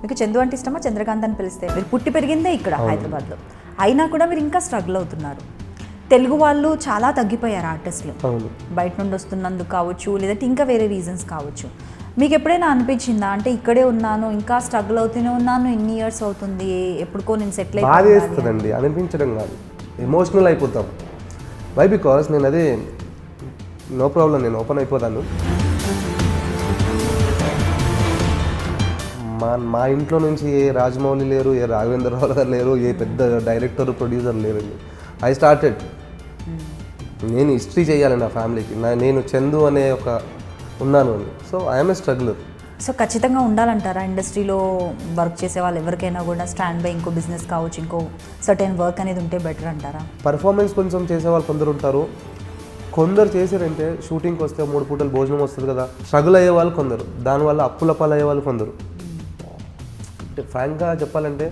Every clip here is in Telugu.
మీకు చందు అంటే ఇష్టమా, చంద్రకాంత్ అని పిలిస్తే? మీరు పుట్టి పెరిగిందే ఇక్కడ హైదరాబాద్లో, అయినా కూడా మీరు ఇంకా స్ట్రగుల్ అవుతున్నారు. తెలుగు వాళ్ళు చాలా తగ్గిపోయారు ఆర్టిస్టులు, బయట నుండి వస్తున్నందుకు కావచ్చు, లేదంటే ఇంకా వేరే రీజన్స్ కావచ్చు. మీకు ఎప్పుడైనా అనిపించిందా, అంటే ఇక్కడే ఉన్నాను ఇంకా స్ట్రగుల్ అవుతూనే ఉన్నాను, ఇన్ని ఇయర్స్ అవుతుంది, ఎప్పుడుకో నేను సెటిల్ అయిపోతుందండి? అనిపించడం కాదు, ఎమోషనల్ అయిపోతాం. వై? బికాస్ నేను అదే నో ప్రాబ్లం, నేను ఓపెన్ అయిపోతాను. మా ఇంట్లో నుంచి ఏ రాజమౌళి లేరు, ఏ రాఘవేంద్రరావు గారు లేరు, ఏ పెద్ద డైరెక్టర్ ప్రొడ్యూసర్ లేరండి. ఐ స్టార్టెడ్, నేను హిస్టరీ చేయాలి నా ఫ్యామిలీకి, నేను చందు అనే ఒక ఉన్నాను అని. So I'm A struggler. So ఖచ్చితంగా ఉండాలంటారా ఇండస్ట్రీలో వర్క్ చేసే వాళ్ళు ఎవరికైనా కూడా స్టాండ్ బై ఇంకో బిజినెస్ కావచ్చు, ఇంకో సర్టెన్ వర్క్ అనేది ఉంటే బెటర్ అంటారా? పర్ఫార్మెన్స్ కొంచెం చేసేవాళ్ళు కొందరు ఉంటారు, కొందరు చేసారంటే షూటింగ్కి వస్తే 3 పూటలు భోజనం వస్తుంది కదా, స్ట్రగుల్ అయ్యే వాళ్ళు కొందరు, దానివల్ల అప్పుల పాలు అయ్యే వాళ్ళు కొందరు. అంటే ఫ్రాంక్గా చెప్పాలంటే,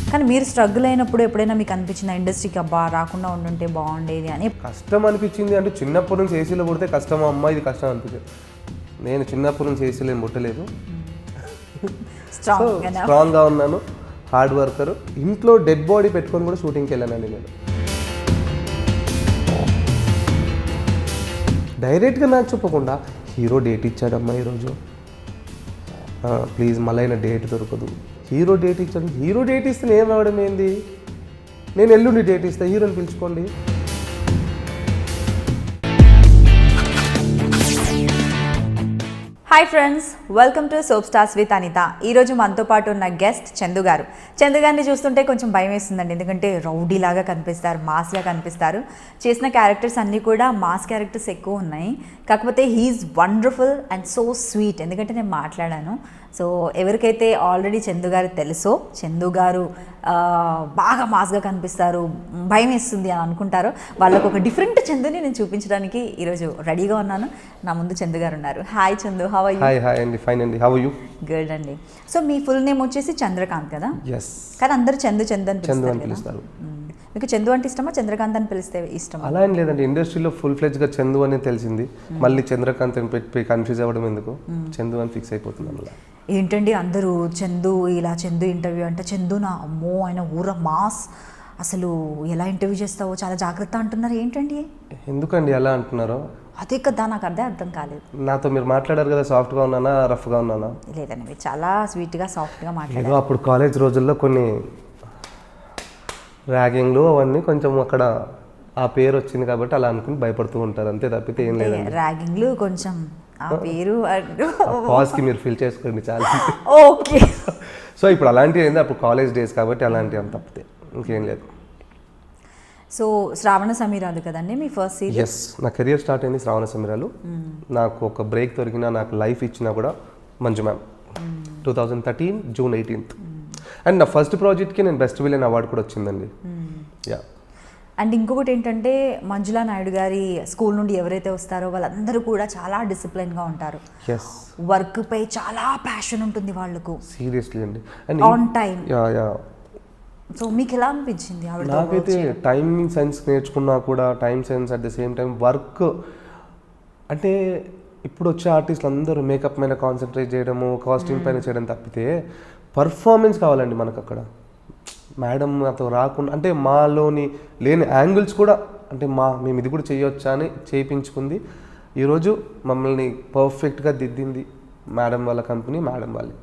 కానీ మీరు స్ట్రగుల్ అయినప్పుడు ఎప్పుడైనా మీకు అనిపించిన ఇండస్ట్రీకి అబ్బా రాకుండా ఉండుంటే బాగుండేది అని? కష్టం అనిపించింది అంటే చిన్నప్పటి నుంచి ఏసీలో పుడితే కష్టం అమ్మ, ఇది కష్టం అనిపించింది. నేను చిన్నప్పటి నుంచి ఏసీలో ఏం పుట్టలేదు, స్ట్రాంగ్గా ఉన్నాను, హార్డ్ వర్కర్. ఇంట్లో డెడ్ బాడీ పెట్టుకొని కూడా షూటింగ్కి వెళ్ళానండి నేను. డైరెక్ట్గా నాకు చెప్పకుండా హీరో డేట్ ఇచ్చాడమ్మా ఈరోజు, ప్లీజ్ మళ్ళీ అయినా డేట్ దొరకదు. హీరో డేట్ ఇచ్చాడు, హీరో డేట్ ఇస్తే నేను రావడం ఏంది, నేను ఎల్లుండి డేట్ ఇస్తే హీరోని పిలుచుకోండి. Hi friends, welcome to soap stars with Anitha. ఈరోజు మనతో పాటు ఉన్న గెస్ట్ చందు గారు. చందు గారిని చూస్తుంటే కొంచెం భయం వేస్తుందండి, ఎందుకంటే రౌడీలాగా కనిపిస్తారు, మాస్గా కనిపిస్తారు. చేసిన క్యారెక్టర్స్ అన్నీ కూడా మాస్ క్యారెక్టర్స్ ఎక్కువ ఉన్నాయి. కాకపోతే he is wonderful and so sweet. ఎందుకంటే నేను మాట్లాడాను, సో ఎవరికైతే ఆల్రెడీ చందు గారు తెలుసో, చందు గారు బాగా మాస్గా కనిపిస్తారు, భయం వేస్తుంది అని అనుకుంటారో, వాళ్ళకు ఒక డిఫరెంట్ చందుని నేను చూపించడానికి ఈరోజు రెడీగా ఉన్నాను. నా ముందు చందు గారు ఉన్నారు. Hi Chandu, how are you? Hi అండి, ఫైన్ అండి, హౌ ఆర్ యు? గుడ్ అండి. సో మీ ఫుల్ నేమ్ వచ్చేసి చంద్రకాంత్ కదా? ఎస్. కానీ అందరూ చందు చందు అని పిలుస్తారు. మీకు చందు అంటే ఇష్టమా, చంద్రకాంత్ అని పిలిస్తే ఇష్టమా? అలా ఏం లేదండి, ఇండస్ట్రీలో ఫుల్ ఫ్లెడ్జ్గా చందు అని తెలిసింది, మళ్ళీ చంద్రకాంత్ అని పెట్టి కన్ఫ్యూజ్ అవ్వడం ఎందుకు, చందు అని ఫిక్స్ అయిపోతున్నాను. అలా ఏంటండి అందరూ చందు, ఇలా చందు ఇంటర్వ్యూ అంటే చందు నా అమ్మో ఆయన ఊర మాస్, అసలు ఎలా ఇంటర్వ్యూ చేస్తావో చాలా జాగ్రత్త అంటున్నారు, ఏంటండి? ఎందుకండి అలా అంటున్నారో? అదే కదా, నాకు అర్థం కాలేదు. నాతో మీరు మాట్లాడారు కదా, సాఫ్ట్గా ఉన్నానా రఫ్గా ఉన్నానా? లేదండి, మీరు చాలా స్వీట్గా సాఫ్ట్గా మాట్లాడారు. ఏదో అప్పుడు కాలేజ్ రోజుల్లో కొన్ని ర్యాగింగ్లు అవన్నీ కొంచెం అక్కడ ఆ పేరు వచ్చింది కాబట్టి అలా అనుకుని భయపడుతూ ఉంటారు, అంతే తప్పితే ఏం లేదండి. ర్యాగింగ్లు కొంచెం ఆ పేరు పాజ్కి మీరు ఫిల్ చేసుకోండి చాలా. ఓకే. సో ఇప్పుడు అలాంటివి ఏంది, అప్పుడు కాలేజ్ డేస్ కాబట్టి అలాంటివి అంత తప్పితే ఇంకేం లేదు. సో శ్రావణ సమీరాలు కదండి మీ ఫస్ట్ సీరియల్? ఎస్, నా కెరియర్ స్టార్ట్ అయింది శ్రావణ సమీరాలు. నాకు ఒక బ్రేక్ దొరికినా, నాకు లైఫ్ ఇచ్చినా కూడా Manju ma'am. 2013 June 18th. And నా ఫస్ట్ ప్రాజెక్ట్కి నేను బెస్ట్ విలన్ అవార్డు కూడా వచ్చిందండి. యా. అండ్ ఇంకొకటి ఏంటంటే మంజులా నాయుడు గారి స్కూల్ నుండి ఎవరైతే వస్తారో వాళ్ళందరూ కూడా చాలా డిసిప్లిన్గా ఉంటారు, వర్క్ పై చాలా ప్యాషన్ ఉంటుంది వాళ్ళకు. సీరియస్లీ అండి, ఆన్ టైం. యా. సో మీకు ఎలా అనిపించింది? నాకైతే టైమింగ్ సెన్స్ నేర్చుకున్నా కూడా, time sense at the same time work. అంటే ఇప్పుడు వచ్చే ఆర్టిస్టులు అందరూ మేకప్ మీద కాన్సన్ట్రేట్ చేయడము, కాస్ట్యూమ్ పైన చేయడం తప్పితే పర్ఫార్మెన్స్ కావాలండి మనకు అక్కడ. మేడం నాతో రాకుండా, అంటే మాలోని లేని యాంగిల్స్ కూడా, అంటే మేము ఇది కూడా చేయొచ్చా అని చేయించుకుంది. ఈరోజు మమ్మల్ని పర్ఫెక్ట్గా దిద్దింది మేడం వాళ్ళ కంపెనీ, మేడం వాళ్ళే.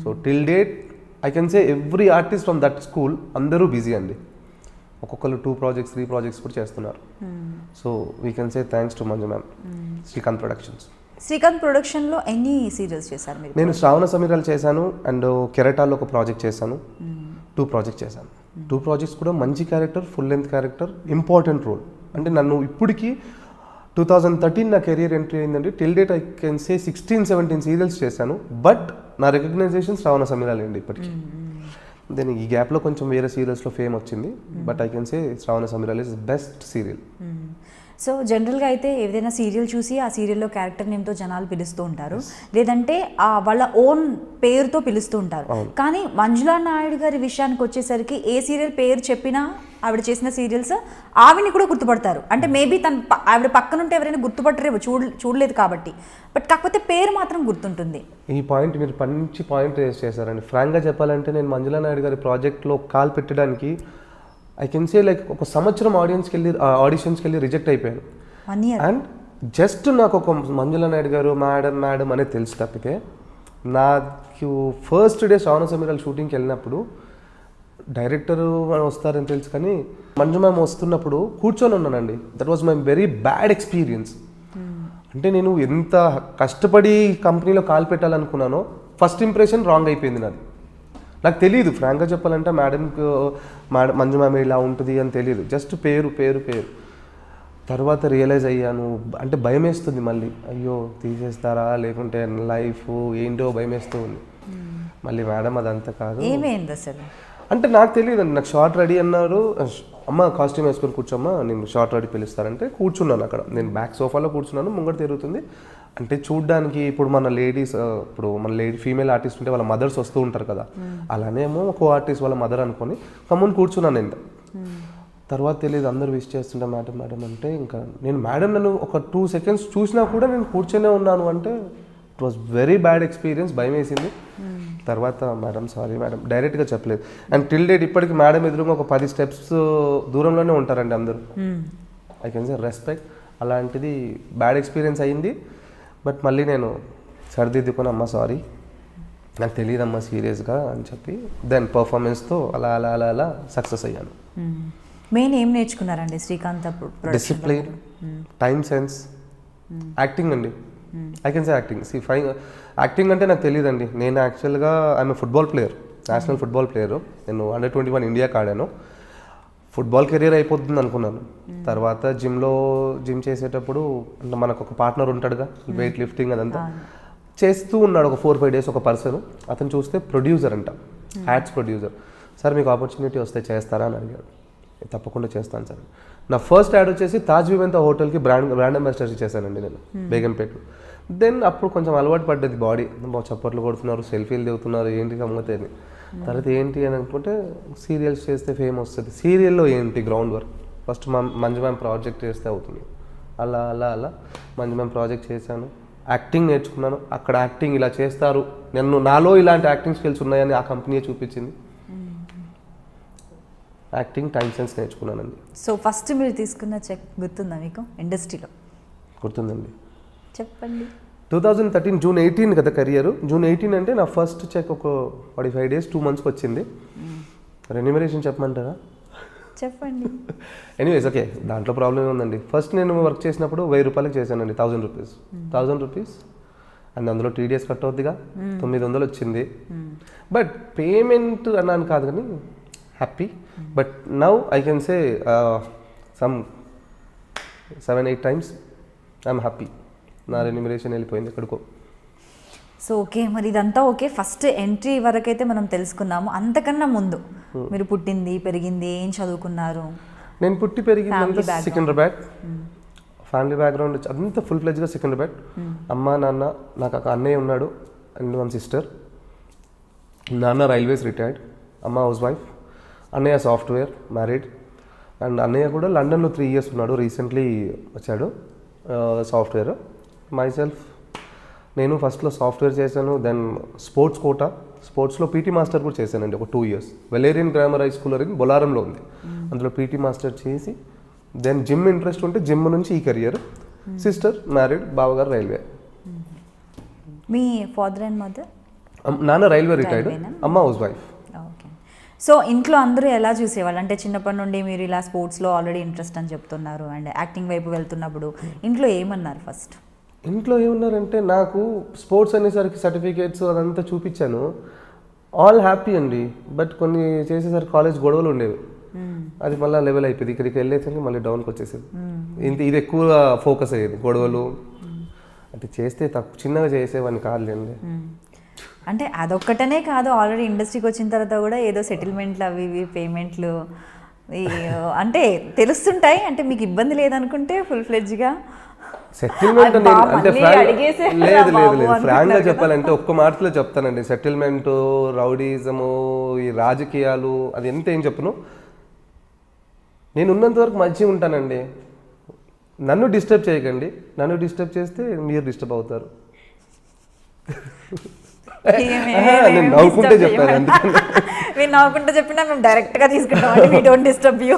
So till date I can say every artist from that school అందరూ బిజీ అండి, ఒక్కొక్కరు 2 ప్రాజెక్ట్స్ 3 ప్రాజెక్ట్స్ కూడా చేస్తున్నారు. So we can say thanks to Manju ma'am, Srikanth productions. Srikanth ప్రొడక్షన్లో ఎన్ని సీరియల్స్ చేశారు మీరు? నేను శ్రావణ సమీరాలు చేశాను, అండ్ కెరటాలో ఒక ప్రాజెక్ట్ చేశాను, 2 ప్రాజెక్ట్స్ చేశాను. 2 ప్రాజెక్ట్స్ కూడా మంచి character, full length character, important role. అంటే నన్ను ఇప్పటికీ 2013 నా కెరియర్ ఎంట్రీ అయిందండి. Till date I can say 16-17 serials చేశాను, బట్ నా రికగ్నైజేషన్ శ్రావణ సమీరాలు అండి ఇప్పటికీ. దెన్ ఈ గ్యాప్లో కొంచెం వేరే సీరియల్స్లో ఫేమ్ వచ్చింది, but I can say Shravana Sameeralu is best serial. So జనరల్గా అయితే ఏదైనా సీరియల్ చూసి ఆ సీరియల్లో క్యారెక్టర్ నేమ్తో జనాలు పిలుస్తూ ఉంటారు, లేదంటే వాళ్ళ ఓన్ పేరుతో పిలుస్తూ ఉంటారు. కానీ మంజులా నాయుడు గారి విషయానికి వచ్చేసరికి ఏ సీరియల్ పేరు చెప్పినా ఆవిడ చేసిన సీరియల్స్ ఆవిని కూడా గుర్తుపడతారు. అంటే మేబీ ఆవిడ పక్కనుంటే ఎవరైనా గుర్తుపట్టరేమో, చూడలేదు కాబట్టి, బట్ కాకపోతే పేరు మాత్రం గుర్తుంటుంది. ఈ పాయింట్ మీరు మంచి పాయింట్ రేస్ చేశారండి. ఫ్రాంక్గా చెప్పాలంటే నేను మంజులా నాయుడు గారి ప్రాజెక్ట్లో కాల్ పెట్టడానికి ఐ కెన్ సే లైక్ ఒక సంవత్సరం ఆడిషన్స్కి వెళ్ళి రిజెక్ట్ అయిపోయాను. 1 year. అండ్ జస్ట్ నాకు ఒక మంజులా నాయుడు గారు మేడం అనేది తెలుసు తప్పితే, నాకు ఫస్ట్ డే శ్రావణ సమీరాలు షూటింగ్కి వెళ్ళినప్పుడు డైరెక్టర్ వస్తారని తెలుసు, కానీ మంజు మ్యామ్ వస్తున్నప్పుడు కూర్చొని ఉన్నానండి. That was my very bad experience. అంటే నేను ఎంత కష్టపడి కంపెనీలో కాల్ పెట్టాలనుకున్నానో ఫస్ట్ ఇంప్రెషన్ రాంగ్ అయిపోయింది నాది. నాకు తెలియదు ఫ్రాంక్గా చెప్పాలంటే మేడం మంజు మ్యామ్ ఇలా ఉంటుంది అని తెలియదు, జస్ట్ పేరు. తర్వాత రియలైజ్ అయ్యాను, అంటే భయం వేస్తుంది మళ్ళీ, అయ్యో తీసేస్తారా లేకుంటే లైఫ్ ఏంటో భయం వేస్తూ ఉంది. మళ్ళీ మేడం అదంతా కాదు, ఏమైంది అసలు అంటే నాకు తెలియదు అండి. నాకు షార్ట్ రెడీ అన్నారు, అమ్మ కాస్ట్యూమ్ వేసుకొని కూర్చోమ్మా నేను షార్ట్ రెడీ పిలుస్తారంటే కూర్చున్నాను అక్కడ. నేను బ్యాక్ సోఫాలో కూర్చున్నాను, ముంగట తిరుగుతుంది. అంటే చూడ్డానికి ఇప్పుడు మన ఫీమేల్ ఆర్టిస్ట్ ఉంటే వాళ్ళ మదర్స్ వస్తూ ఉంటారు కదా, అలానేమో ఒక ఆర్టిస్ట్ వాళ్ళ మదర్ అనుకొని కమ్ముని కూర్చున్నాను నేను. తర్వాత తెలియదు, అందరూ విష్ చేస్తుంటే మేడం అంటే ఇంకా నేను మేడం నన్ను ఒక 2 seconds చూసినా కూడా నేను కూర్చొనే ఉన్నాను. అంటే it was very bad experience, భయం వేసింది. తర్వాత మేడం సారీ మేడం డైరెక్ట్గా చెప్పలేదు. అండ్ టిల్ డేట్ ఇప్పటికి మేడం ఎదురుగా ఒక 10 steps దూరంలోనే ఉంటారండి అందరూ. I can say respect. అలాంటిది బ్యాడ్ ఎక్స్పీరియన్స్ అయ్యింది. బట్ మళ్ళీ నేను సరిదిద్దుకొని అమ్మ సారీ నాకు తెలియదమ్మా సీరియస్గా అని చెప్పి దెన్ పర్ఫార్మెన్స్తో అలా సక్సెస్ అయ్యాను. మెయిన్ ఏం నేర్చుకున్నారండి శ్రీకాంత్ అప్పుడు? డిసిప్లిన్, టైం సెన్స్, యాక్టింగ్ అండి. I can say acting. Acting అంటే నాకు తెలియదండి. నేను యాక్చువల్గా I'm football player, national football player. నేను Under-21 ఇండియాకి ఆడాను. ఫుట్బాల్ కెరీర్ అయిపోతుంది అనుకున్నాను. తర్వాత జిమ్ చేసేటప్పుడు అంటే మనకు ఒక పార్ట్నర్ ఉంటాడుగా, వెయిట్ లిఫ్టింగ్ అదంతా చేస్తూ ఉన్నాడు ఒక 4-5 days ఒక పర్సన్. అతను చూస్తే ప్రొడ్యూసర్ అంట, యాడ్స్ ప్రొడ్యూసర్. సార్ మీకు ఆపర్చునిటీ వస్తే చేస్తారా అని అడిగాడు. తప్పకుండా చేస్తాను సార్. నా ఫస్ట్ యాడ్ వచ్చేసి తాజ్ వివెంత హోటల్కి బ్రాండ్ అంబాసిడర్ చేశానండి నేను బేగంపేటలో. దెన్ అప్పుడు కొంచెం అలవాటు పడ్డది బాడీ, చప్పట్లు కొడుతున్నారు, సెల్ఫీలు దిగుతున్నారు, ఏంటి గమ్మతని. తర్వాత ఏంటి అని అనుకుంటే సీరియల్స్ చేస్తే ఫేమ్ వస్తుంది. సీరియల్లో ఏంటి ground work, first Manju ma'am project చేస్తే అవుతుంది. అలా మంజు మ్యామ్ ప్రాజెక్ట్ చేశాను, యాక్టింగ్ నేర్చుకున్నాను. అక్కడ యాక్టింగ్ ఇలా చేస్తారు, నాలో ఇలాంటి యాక్టింగ్ స్కిల్స్ ఉన్నాయని ఆ కంపెనీ చూపించింది. యాక్టింగ్, టైం సెన్స్ నేర్చుకున్నానండి. సో ఫస్ట్ మీరు తీసుకున్న చెక్ గుర్తుందా మీకు ఇండస్ట్రీలో? గుర్తుందండి, చెప్పండి. 2013 June 18 కదా కెరియర్. June 18 అంటే నా ఫస్ట్ చెక్ ఒక 45 days 2 monthsకి వచ్చింది. రెన్యూమరేషన్ చెప్పమంటారా? చెప్పండి. ఎనీవేస్ ఓకే, దాంట్లో ప్రాబ్లం ఉందండి. ఫస్ట్ నేను వర్క్ చేసినప్పుడు 1000 రూపాయలకి చేశానండి, 1000 రూపీస్. అండ్ అందులో TDS కట్ అవుద్దిగా, 900 వచ్చింది. బట్ పేమెంట్ అన్నాను కాదు కానీ happy. But now I can say some 7-8 times I'm happy. నా రెన్యూమరేషన్ వెళ్ళిపోయింది ఎక్కడికో. సో ఓకే, మరి ఇదంతా ఓకే. ఫస్ట్ ఎంట్రీ వరకు అయితే మనం తెలుసుకున్నాము. అంతకన్నా ముందు మీరు పుట్టింది, పెరిగింది, ఏం చదువుకున్నారు? నేను పుట్టి పెరిగింది సికింద్రాబాద్. ఫ్యామిలీ బ్యాక్గ్రౌండ్ అంతా ఫుల్ ఫ్లెడ్జ్గా సికింద్రాబాద్. అమ్మ నాన్న, నాకు ఒక అన్నయ్య ఉన్నాడు అండ్ 1 sister. నాన్న రైల్వేస్ రిటైర్డ్, అమ్మ హౌస్ వైఫ్. అన్నయ్య సాఫ్ట్వేర్, మ్యారీడ్. అండ్ అన్నయ్య కూడా లండన్లో 3 years ఉన్నాడు, రీసెంట్లీ వచ్చాడు సాఫ్ట్వేర్. మైసెల్ఫ్, నేను ఫస్ట్లో సాఫ్ట్వేర్ చేశాను, దెన్ స్పోర్ట్స్ కోటా, స్పోర్ట్స్లో పీటీ మాస్టర్ కూడా చేశానండి ఒక 2 years. Valyrian grammar high school అని బొలారంలో ఉంది, అందులో పీటీ మాస్టర్ చేసి దెన్ జిమ్ ఇంట్రెస్ట్ ఉంటే జిమ్ నుంచి ఈ కెరియర్. సిస్టర్ మ్యారీడ్, బావగారు railway. Me father and mother? నాన్న రైల్వే రిటైర్డ్, అమ్మ హౌస్ వైఫ్. ఓకే. సో ఇంట్లో అందరూ ఎలా చూసేవాళ్ళు? అంటే చిన్నప్పటి నుండి మీరు ఇలా స్పోర్ట్స్లో ఆల్రెడీ ఇంట్రెస్ట్ అని చెప్తున్నారు, అండ్ యాక్టింగ్ వైపు వెళ్తున్నప్పుడు ఇంట్లో ఏమన్నారు ఫస్ట్? ఇంట్లో ఏమన్నారంటే, నాకు స్పోర్ట్స్ అనేసరికి సర్టిఫికేట్స్ అదంతా చూపించాను, ఆల్ హ్యాపీ అండి. బట్ కొన్ని చేసేసరికి కాలేజ్ గొడవలు ఉండేవి, అది మళ్ళీ లెవెల్ అయిపోయింది. ఇక్కడికి వెళ్ళేసరికి మళ్ళీ డౌన్కి వచ్చేసేది. ఇది ఎక్కువ ఫోకస్ అయ్యేది, గొడవలు. అంటే చేస్తే చిన్నగా చేసేవాడిని కాదులేండి. అంటే అదొక్కటనే కాదు, ఆల్రెడీ ఇండస్ట్రీకి వచ్చిన తర్వాత కూడా ఏదో సెటిల్మెంట్లు అవి ఇవి పేమెంట్లు అంటే తెలుస్తుంటాయి, అంటే మీకు ఇబ్బంది లేదనుకుంటే ఫుల్ ఫ్లెడ్జ్గా సెటిల్మెంట్ అబ్బా, అంటే మళ్ళీ అడిగేసారా లేదు బాబు ఫ్రాంక్ గా అనుకుంటున్నారు చెప్పాలంటే ఒక్క మాటలో చెప్తానండి. సెటిల్మెంట్, రౌడీజము, ఈ రాజకీయాలు అది ఎంత ఏం చెప్పను, నేను ఉన్నంత వరకు మంచిగా ఉంటానండి. నన్ను డిస్టర్బ్ చేయకండి, నన్ను డిస్టర్బ్ చేస్తే మీరు డిస్టర్బ్ అవుతారు. నేను నవ్వుకుంటే చెప్పాను అందుకని. మీరు నవ్వుకుంటే చెప్పినా మేము డైరెక్ట్గా తీసుకుంటాం, వీ డోంట్ డిస్టర్బ్ యూ.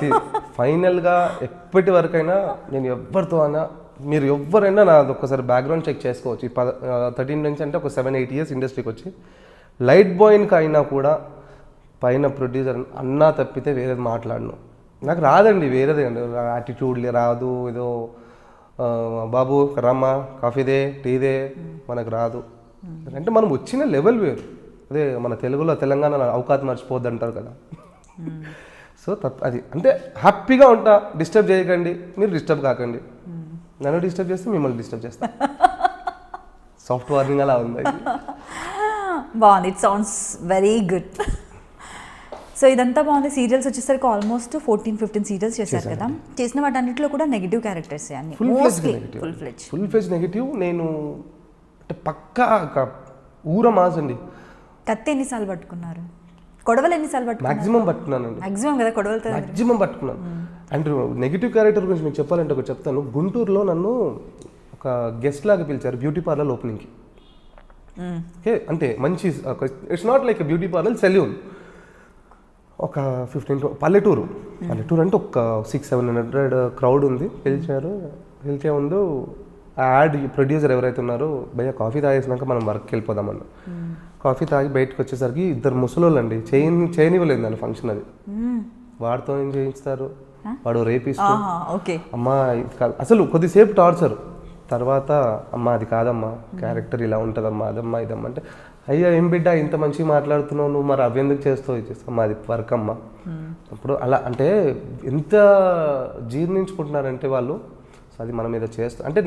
ఫైనల్గా ఎప్పటి వరకైనా నేను ఎవరితో అయినా, మీరు ఎవరైనా నాది ఒక్కసారి బ్యాక్గ్రౌండ్ చెక్ చేసుకోవచ్చు. ఈ 13 నుంచి అంటే ఒక 7-8 ఇయర్స్ ఇండస్ట్రీకి వచ్చి లైట్ బాయ్కి అయినా కూడా పైన ప్రొడ్యూసర్ అన్నా తప్పితే వేరేది మాట్లాడను. నాకు రాదండి వేరేది అండి, యాటిట్యూడ్ రాదు, ఏదో బాబు రమ్మా కాఫీదే టీదే మనకు రాదు. అంటే మనం వచ్చిన లెవెల్ వేరు. అదే మన తెలుగులో తెలంగాణ అవకాశం మర్చిపోద్ది అంటారు కదా. సో అది అంటే హ్యాపీగా ఉంటా, డిస్టర్బ్ చేయకండి, మీరు డిస్టర్బ్ కాకండి. నన్ను డిస్టర్బ్ చేస్తే మిమ్మల్ని డిస్టర్బ్ చేస్తా. సాఫ్ట్ వార్నింగ్ అలా ఉంది. బాగుంది, it sounds very good. So ఇదంతా బాగుంది. సీరియల్స్ వచ్చేసరికి ఆల్మోస్ట్ 14-15 సీరియల్స్ చేశారు కదా. చేసిన వాటన్నిటిలో కూడా నెగిటివ్ క్యారెక్టర్స్ అన్ని, ఫుల్ ఫ్లెడ్జ్ నెగిటివ్. నేను అంటే పక్కా ఊర మాస్ అండి. కత్తి ఎన్నిసార్లు పట్టుకున్నారు, కొడవలు ఎన్నిసార్లు పట్టుకున్నారు? మాక్సిమం పట్టుకున్నానండి, మాక్సిమం కదా కొడవలతో మాక్సిమం పట్టుకున్నాను. అండ్ నెగిటివ్ క్యారెక్టర్ గురించి మీకు చెప్పాలంటే ఒకటి చెప్తాను. గుంటూరులో నన్ను ఒక గెస్ట్ లాగా పిలిచారు బ్యూటీ పార్లర్ ఓపెనింగ్కి. ఓకే, అంటే మంచి it's not like beauty parlour, salon. ఒక 15 పల్లెటూరు అంటే ఒక 600-700 క్రౌడ్ ఉంది. పిలిచే ముందు ఆ యాడ్ ప్రొడ్యూసర్ ఎవరైతే ఉన్నారో, భయ్య కాఫీ తాగేసినాక మనం వర్క్కి వెళ్ళిపోదామన్న. కాఫీ తాగి బయటకు వచ్చేసరికి 2 ముసలోళ్ళు అండి, చేయనివ్వలేదు నన్ను ఫంక్షన్. అది వాడితో ఏం చేయిస్తారు, వాడు రేపిస్తూ అమ్మా అసలు కొద్దిసేపు టార్చర్. తర్వాత అమ్మ అది కాదమ్మా, క్యారెక్టర్ ఇలా ఉంటుందమ్మా, అదమ్మా ఇదమ్మా అంటే, అయ్యా ఏం బిడ్డ ఇంత మంచిగా మాట్లాడుతున్నావు నువ్వు, మరి అవి ఎందుకు చేస్తావు, ఇచ్చేస్తామ్మా అది వర్క్ అమ్మా. అప్పుడు అలా అంటే ఎంత జీర్ణించుకుంటున్నారంటే వాళ్ళు. సో అది మనం ఏదో చేస్తాం అంటే,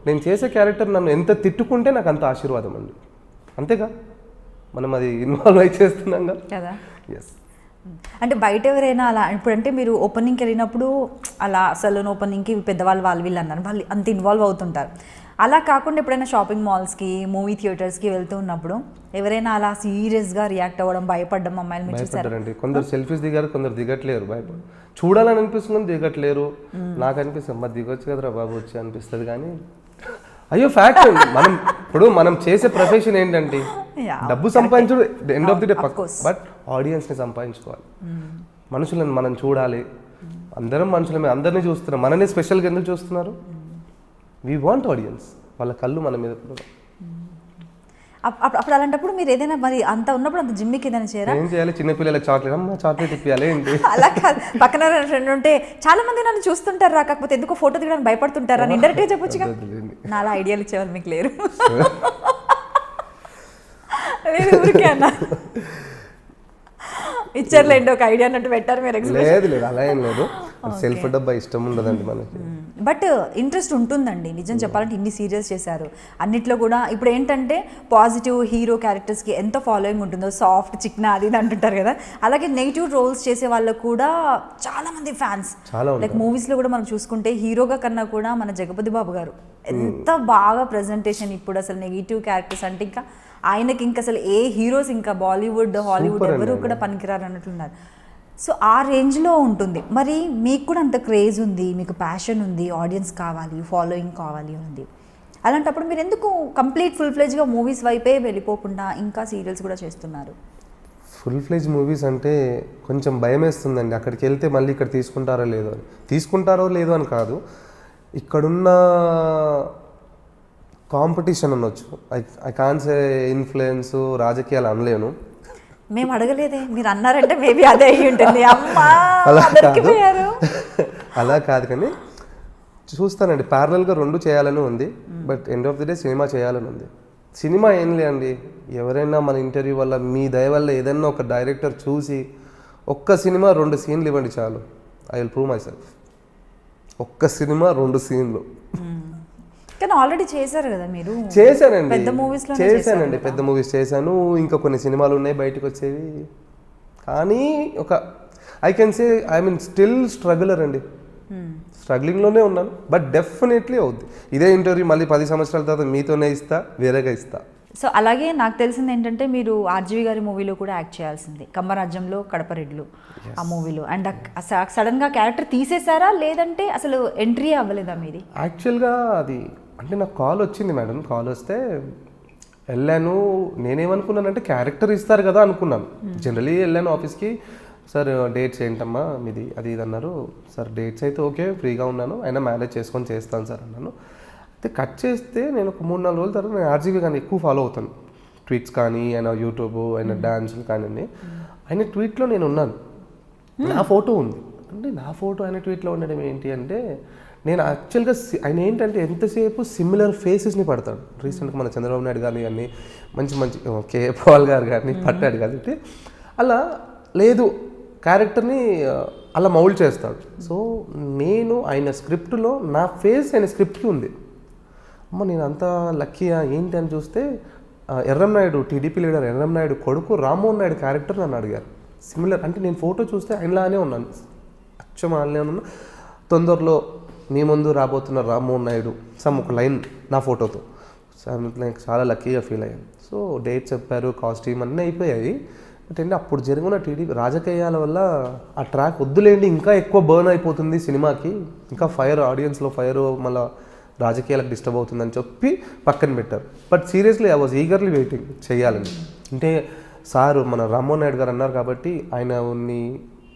నేను చేసే క్యారెక్టర్ నన్ను ఎంత తిట్టుకుంటే నాకు అంత ఆశీర్వాదం అండి. అంతేగా, మనం అది ఇన్వాల్వ్ అయి చేస్తున్నాం కదా. ఎస్. అంటే బయట ఎవరైనా అలా ఇప్పుడంటే మీరు ఓపెనింగ్కి వెళ్ళినప్పుడు అలా సలూన్ ఓపెనింగ్కి పెద్దవాళ్ళు వీళ్ళు అన్నారు, వాళ్ళు అంత ఇన్వాల్వ్ అవుతుంటారు. అలా కాకుండా ఎప్పుడైనా షాపింగ్ మాల్స్కి, మూవీ థియేటర్స్కి వెళ్తూ ఉన్నప్పుడు ఎవరైనా అలా సీరియస్గా రియాక్ట్ అవ్వడం, భయపడడం అమ్మాయిలు మీరు చూసారండి? కొందరు సెల్ఫీస్ దిగారు, కొందరు దిగట్లేరు, భయపడి చూడాలని అనిపిస్తుంది దిగట్లేరు. నాకు అనిపిస్తుంది మరి దిగొచ్చు కదరా బాబు వచ్చి అనిపిస్తుంది. కానీ అయ్యో ఫ్యాక్ట్, మనం చేసే ప్రొఫెషన్ ఏంటంటే డబ్బు సంపాదించడం end of the day, but ఆడియన్స్ని సంపాదించుకోవాలి. మనుషులను మనం చూడాలి. అందరం మనుషులమే, అందరినీ చూస్తున్నాం, మననే స్పెషల్గా ఎందుకు చూస్తున్నారు? వీ వాంట్ ఆడియన్స్, వాళ్ళ కళ్ళు మన మీద. అప్పుడు అలాంటప్పుడు మీరు ఏదైనా మరి అంత ఉన్నప్పుడు అంత జిమ్కి ఏదైనా చేయరా? ఏం చేయాలి, చిన్నపిల్లలకి చాక్లెట్, అమ్మ చాక్లెట్ ఇప్పియాలి ఏంటి? అలా కాదు, పక్కన ఫ్రెండ్ ఉంటే చాలా మంది నన్ను చూస్తుంటారు రా, కాకపోతే ఎందుకో ఫోటో దిగడానికి భయపడుతుంటారా అని ఇండైరెక్ట్గా చెప్పొచ్చుగా. నా అలా ఐడియాలు ఇచ్చేవాళ్ళు మీకు లేరు? లేదు, ఊరికే అన్నా ఇచ్చారులేండి ఒక ఐడియా అన్నట్టు పెట్టారు మీరు. లేదు అలా ఏం లేదు, సెల్ఫ్ డబ్బా ఇష్టం ఉండదండి మనకి. బట్ ఇంట్రెస్ట్ ఉంటుందండి నిజం చెప్పాలంటే. ఇన్ని సీరియల్స్ చేశారు, అన్నిట్లో కూడా ఇప్పుడు ఏంటంటే పాజిటివ్ హీరో క్యారెక్టర్స్కి ఎంత ఫాలోయింగ్ ఉంటుందో, సాఫ్ట్ చిక్నా అది ఇది అంటుంటారు కదా, అలాగే నెగిటివ్ రోల్స్ చేసే వాళ్ళకు కూడా చాలా మంది ఫ్యాన్స్. లైక్ మూవీస్లో కూడా మనం చూసుకుంటే హీరోగా కన్నా కూడా మన జగపతి బాబు గారు ఎంత బాగా ప్రజెంటేషన్. ఇప్పుడు అసలు నెగిటివ్ క్యారెక్టర్స్ అంటే ఇంకా ఆయనకి ఇంకా అసలు ఏ హీరోస్ ఇంకా బాలీవుడ్, హాలీవుడ్ ఎవరు కూడా పనికిరారు అన్నట్లున్నారు. సో ఆ రేంజ్లో ఉంటుంది. మరి మీకు కూడా అంత క్రేజ్ ఉంది, మీకు ప్యాషన్ ఉంది, ఆడియన్స్ కావాలి, ఫాలోయింగ్ కావాలి ఉంది. అలాంటప్పుడు మీరు ఎందుకు కంప్లీట్ ఫుల్ ఫ్లెజ్గా మూవీస్ వైపే వెళ్ళిపోకుండా ఇంకా సీరియల్స్ కూడా చేస్తున్నారు? ఫుల్ ఫ్లెజ్ మూవీస్ అంటే కొంచెం భయం వేస్తుందండి. అక్కడికి వెళ్తే మళ్ళీ ఇక్కడ తీసుకుంటారో లేదో అని కాదు, ఇక్కడున్న కాంపిటీషన్ అనొచ్చు. ఐ కాన్ సే ఇన్ఫ్లుయెన్స్, రాజకీయాలు అనలేను. మేము అడగలేదే, మీరు అన్నారంటే మేబీ అదే అయ్యి ఉంటుంది. అలా కాదు కానీ చూస్తానండి, ప్యారలల్గా 2 చేయాలని ఉంది. But end of the day cinema చేయాలని ఉంది. సినిమా ఏం లేదండి, ఎవరైనా మన ఇంటర్వ్యూ వల్ల, మీ దయ వల్ల ఏదైనా ఒక డైరెక్టర్ చూసి ఒక్క సినిమా 2 సీన్లు ఇవ్వండి చాలు, I will prove my self. ఒక్క సినిమా 2 సీన్లు. కానీ ఆల్రెడీ చేశారు కదా మీరు? చేశానండి, పెద్ద మూవీస్లో చేశానండి, పెద్ద మూవీస్ చేశాను. ఇంకా కొన్ని సినిమాలు ఉన్నాయి బయటకు వచ్చేవి. కానీ ఒక I can say I mean still struggler అండి, స్ట్రగ్లింగ్లోనే ఉన్నాను. బట్ డెఫినెట్లీ అవుద్ది. ఇదే ఇంటర్వ్యూ మళ్ళీ 10 సంవత్సరాల తర్వాత మీతోనే ఇస్తా, వేరేగా ఇస్తా. సో అలాగే నాకు తెలిసింది ఏంటంటే మీరు ఆర్జీవి గారి మూవీలో కూడా యాక్ట్ చేయాల్సింది, కమ్మరాజ్యంలో కడప రెడ్లు ఆ మూవీలో. అండ్ సడన్గా క్యారెక్టర్ తీసేశారా లేదంటే అసలు ఎంట్రీ అవ్వలేదా మీది? యాక్చువల్గా అది అంటే నాకు కాల్ వచ్చింది మేడం, కాల్ వస్తే వెళ్ళాను. నేనేమనుకున్నానంటే క్యారెక్టర్ ఇస్తారు కదా అనుకున్నాను. జనరలీ వెళ్ళాను ఆఫీస్కి, సార్ డేట్స్ ఏంటమ్మా మీది అది ఇది అన్నారు. సార్ డేట్స్ అయితే ఓకే, ఫ్రీగా ఉన్నాను, అయినా మేనేజ్ చేసుకొని చేస్తాను సార్ అన్నాను. అయితే కట్ చేస్తే నేను ఒక 3-4 రోజుల తర్వాత నేను ఆర్జీవి కానీ ఎక్కువ ఫాలో అవుతాను, ట్వీట్స్ కానీ ఆయన యూట్యూబ్ ఆయన డాన్సులు కానీ. ఆయన ట్వీట్లో నేను ఉన్నాను, నా ఫోటో ఉంది. అంటే నా ఫోటో ఆయన ట్వీట్లో ఉండడం ఏంటి అంటే, నేను యాక్చువల్గా ఆయన ఏంటంటే ఎంతసేపు సిమిలర్ ఫేసెస్ని పడతాడు. రీసెంట్గా మన చంద్రబాబు నాయుడు కానీ అన్నీ మంచి మంచి కే పాల్ గారు కానీ పట్టాడు కాబట్టి అలా లేదు, క్యారెక్టర్ని అలా మౌల్డ్ చేస్తాడు. సో నేను ఆయన స్క్రిప్ట్లో నా ఫేస్ ఆయన స్క్రిప్ట్కి ఉంది. అమ్మ నేను అంత లక్కీయా ఏంటి అని చూస్తే ఎర్రంనాయుడు టీడీపీ లీడర్ ఎర్రంనాయుడు కొడుకు రామ్మోహన్ నాయుడు క్యారెక్టర్ నన్ను అడిగారు. సిమిలర్ అంటే నేను ఫోటో చూస్తే ఆయనలానే ఉన్నాను, అచ్చం ఆయనలానే ఉన్నాను. తొందరలో మీ ముందు రాబోతున్న రామ్మోహన్ నాయుడు సమ్ ఒక లైన్ నా ఫోటోతో. నాకు చాలా లక్కీగా ఫీల్ అయ్యాను. సో డేట్ చెప్పారు, కాస్ట్యూమ్ అన్నీ అయిపోయాయి. బట్ అంటే అప్పుడు జరిగిన టీడీపీ రాజకీయాల వల్ల ఆ ట్రాక్ వద్దులేండి, ఇంకా ఎక్కువ బర్న్ అయిపోతుంది సినిమాకి, ఇంకా ఫైర్ ఆడియన్స్లో ఫైర్ మళ్ళీ రాజకీయాలకు డిస్టర్బ్ అవుతుందని చెప్పి పక్కన పెట్టారు. But seriously I was eagerly waiting చేయాలని. అంటే సార్ మన రామ్మోహన్ నాయుడు గారు అన్నారు కాబట్టి ఆయనని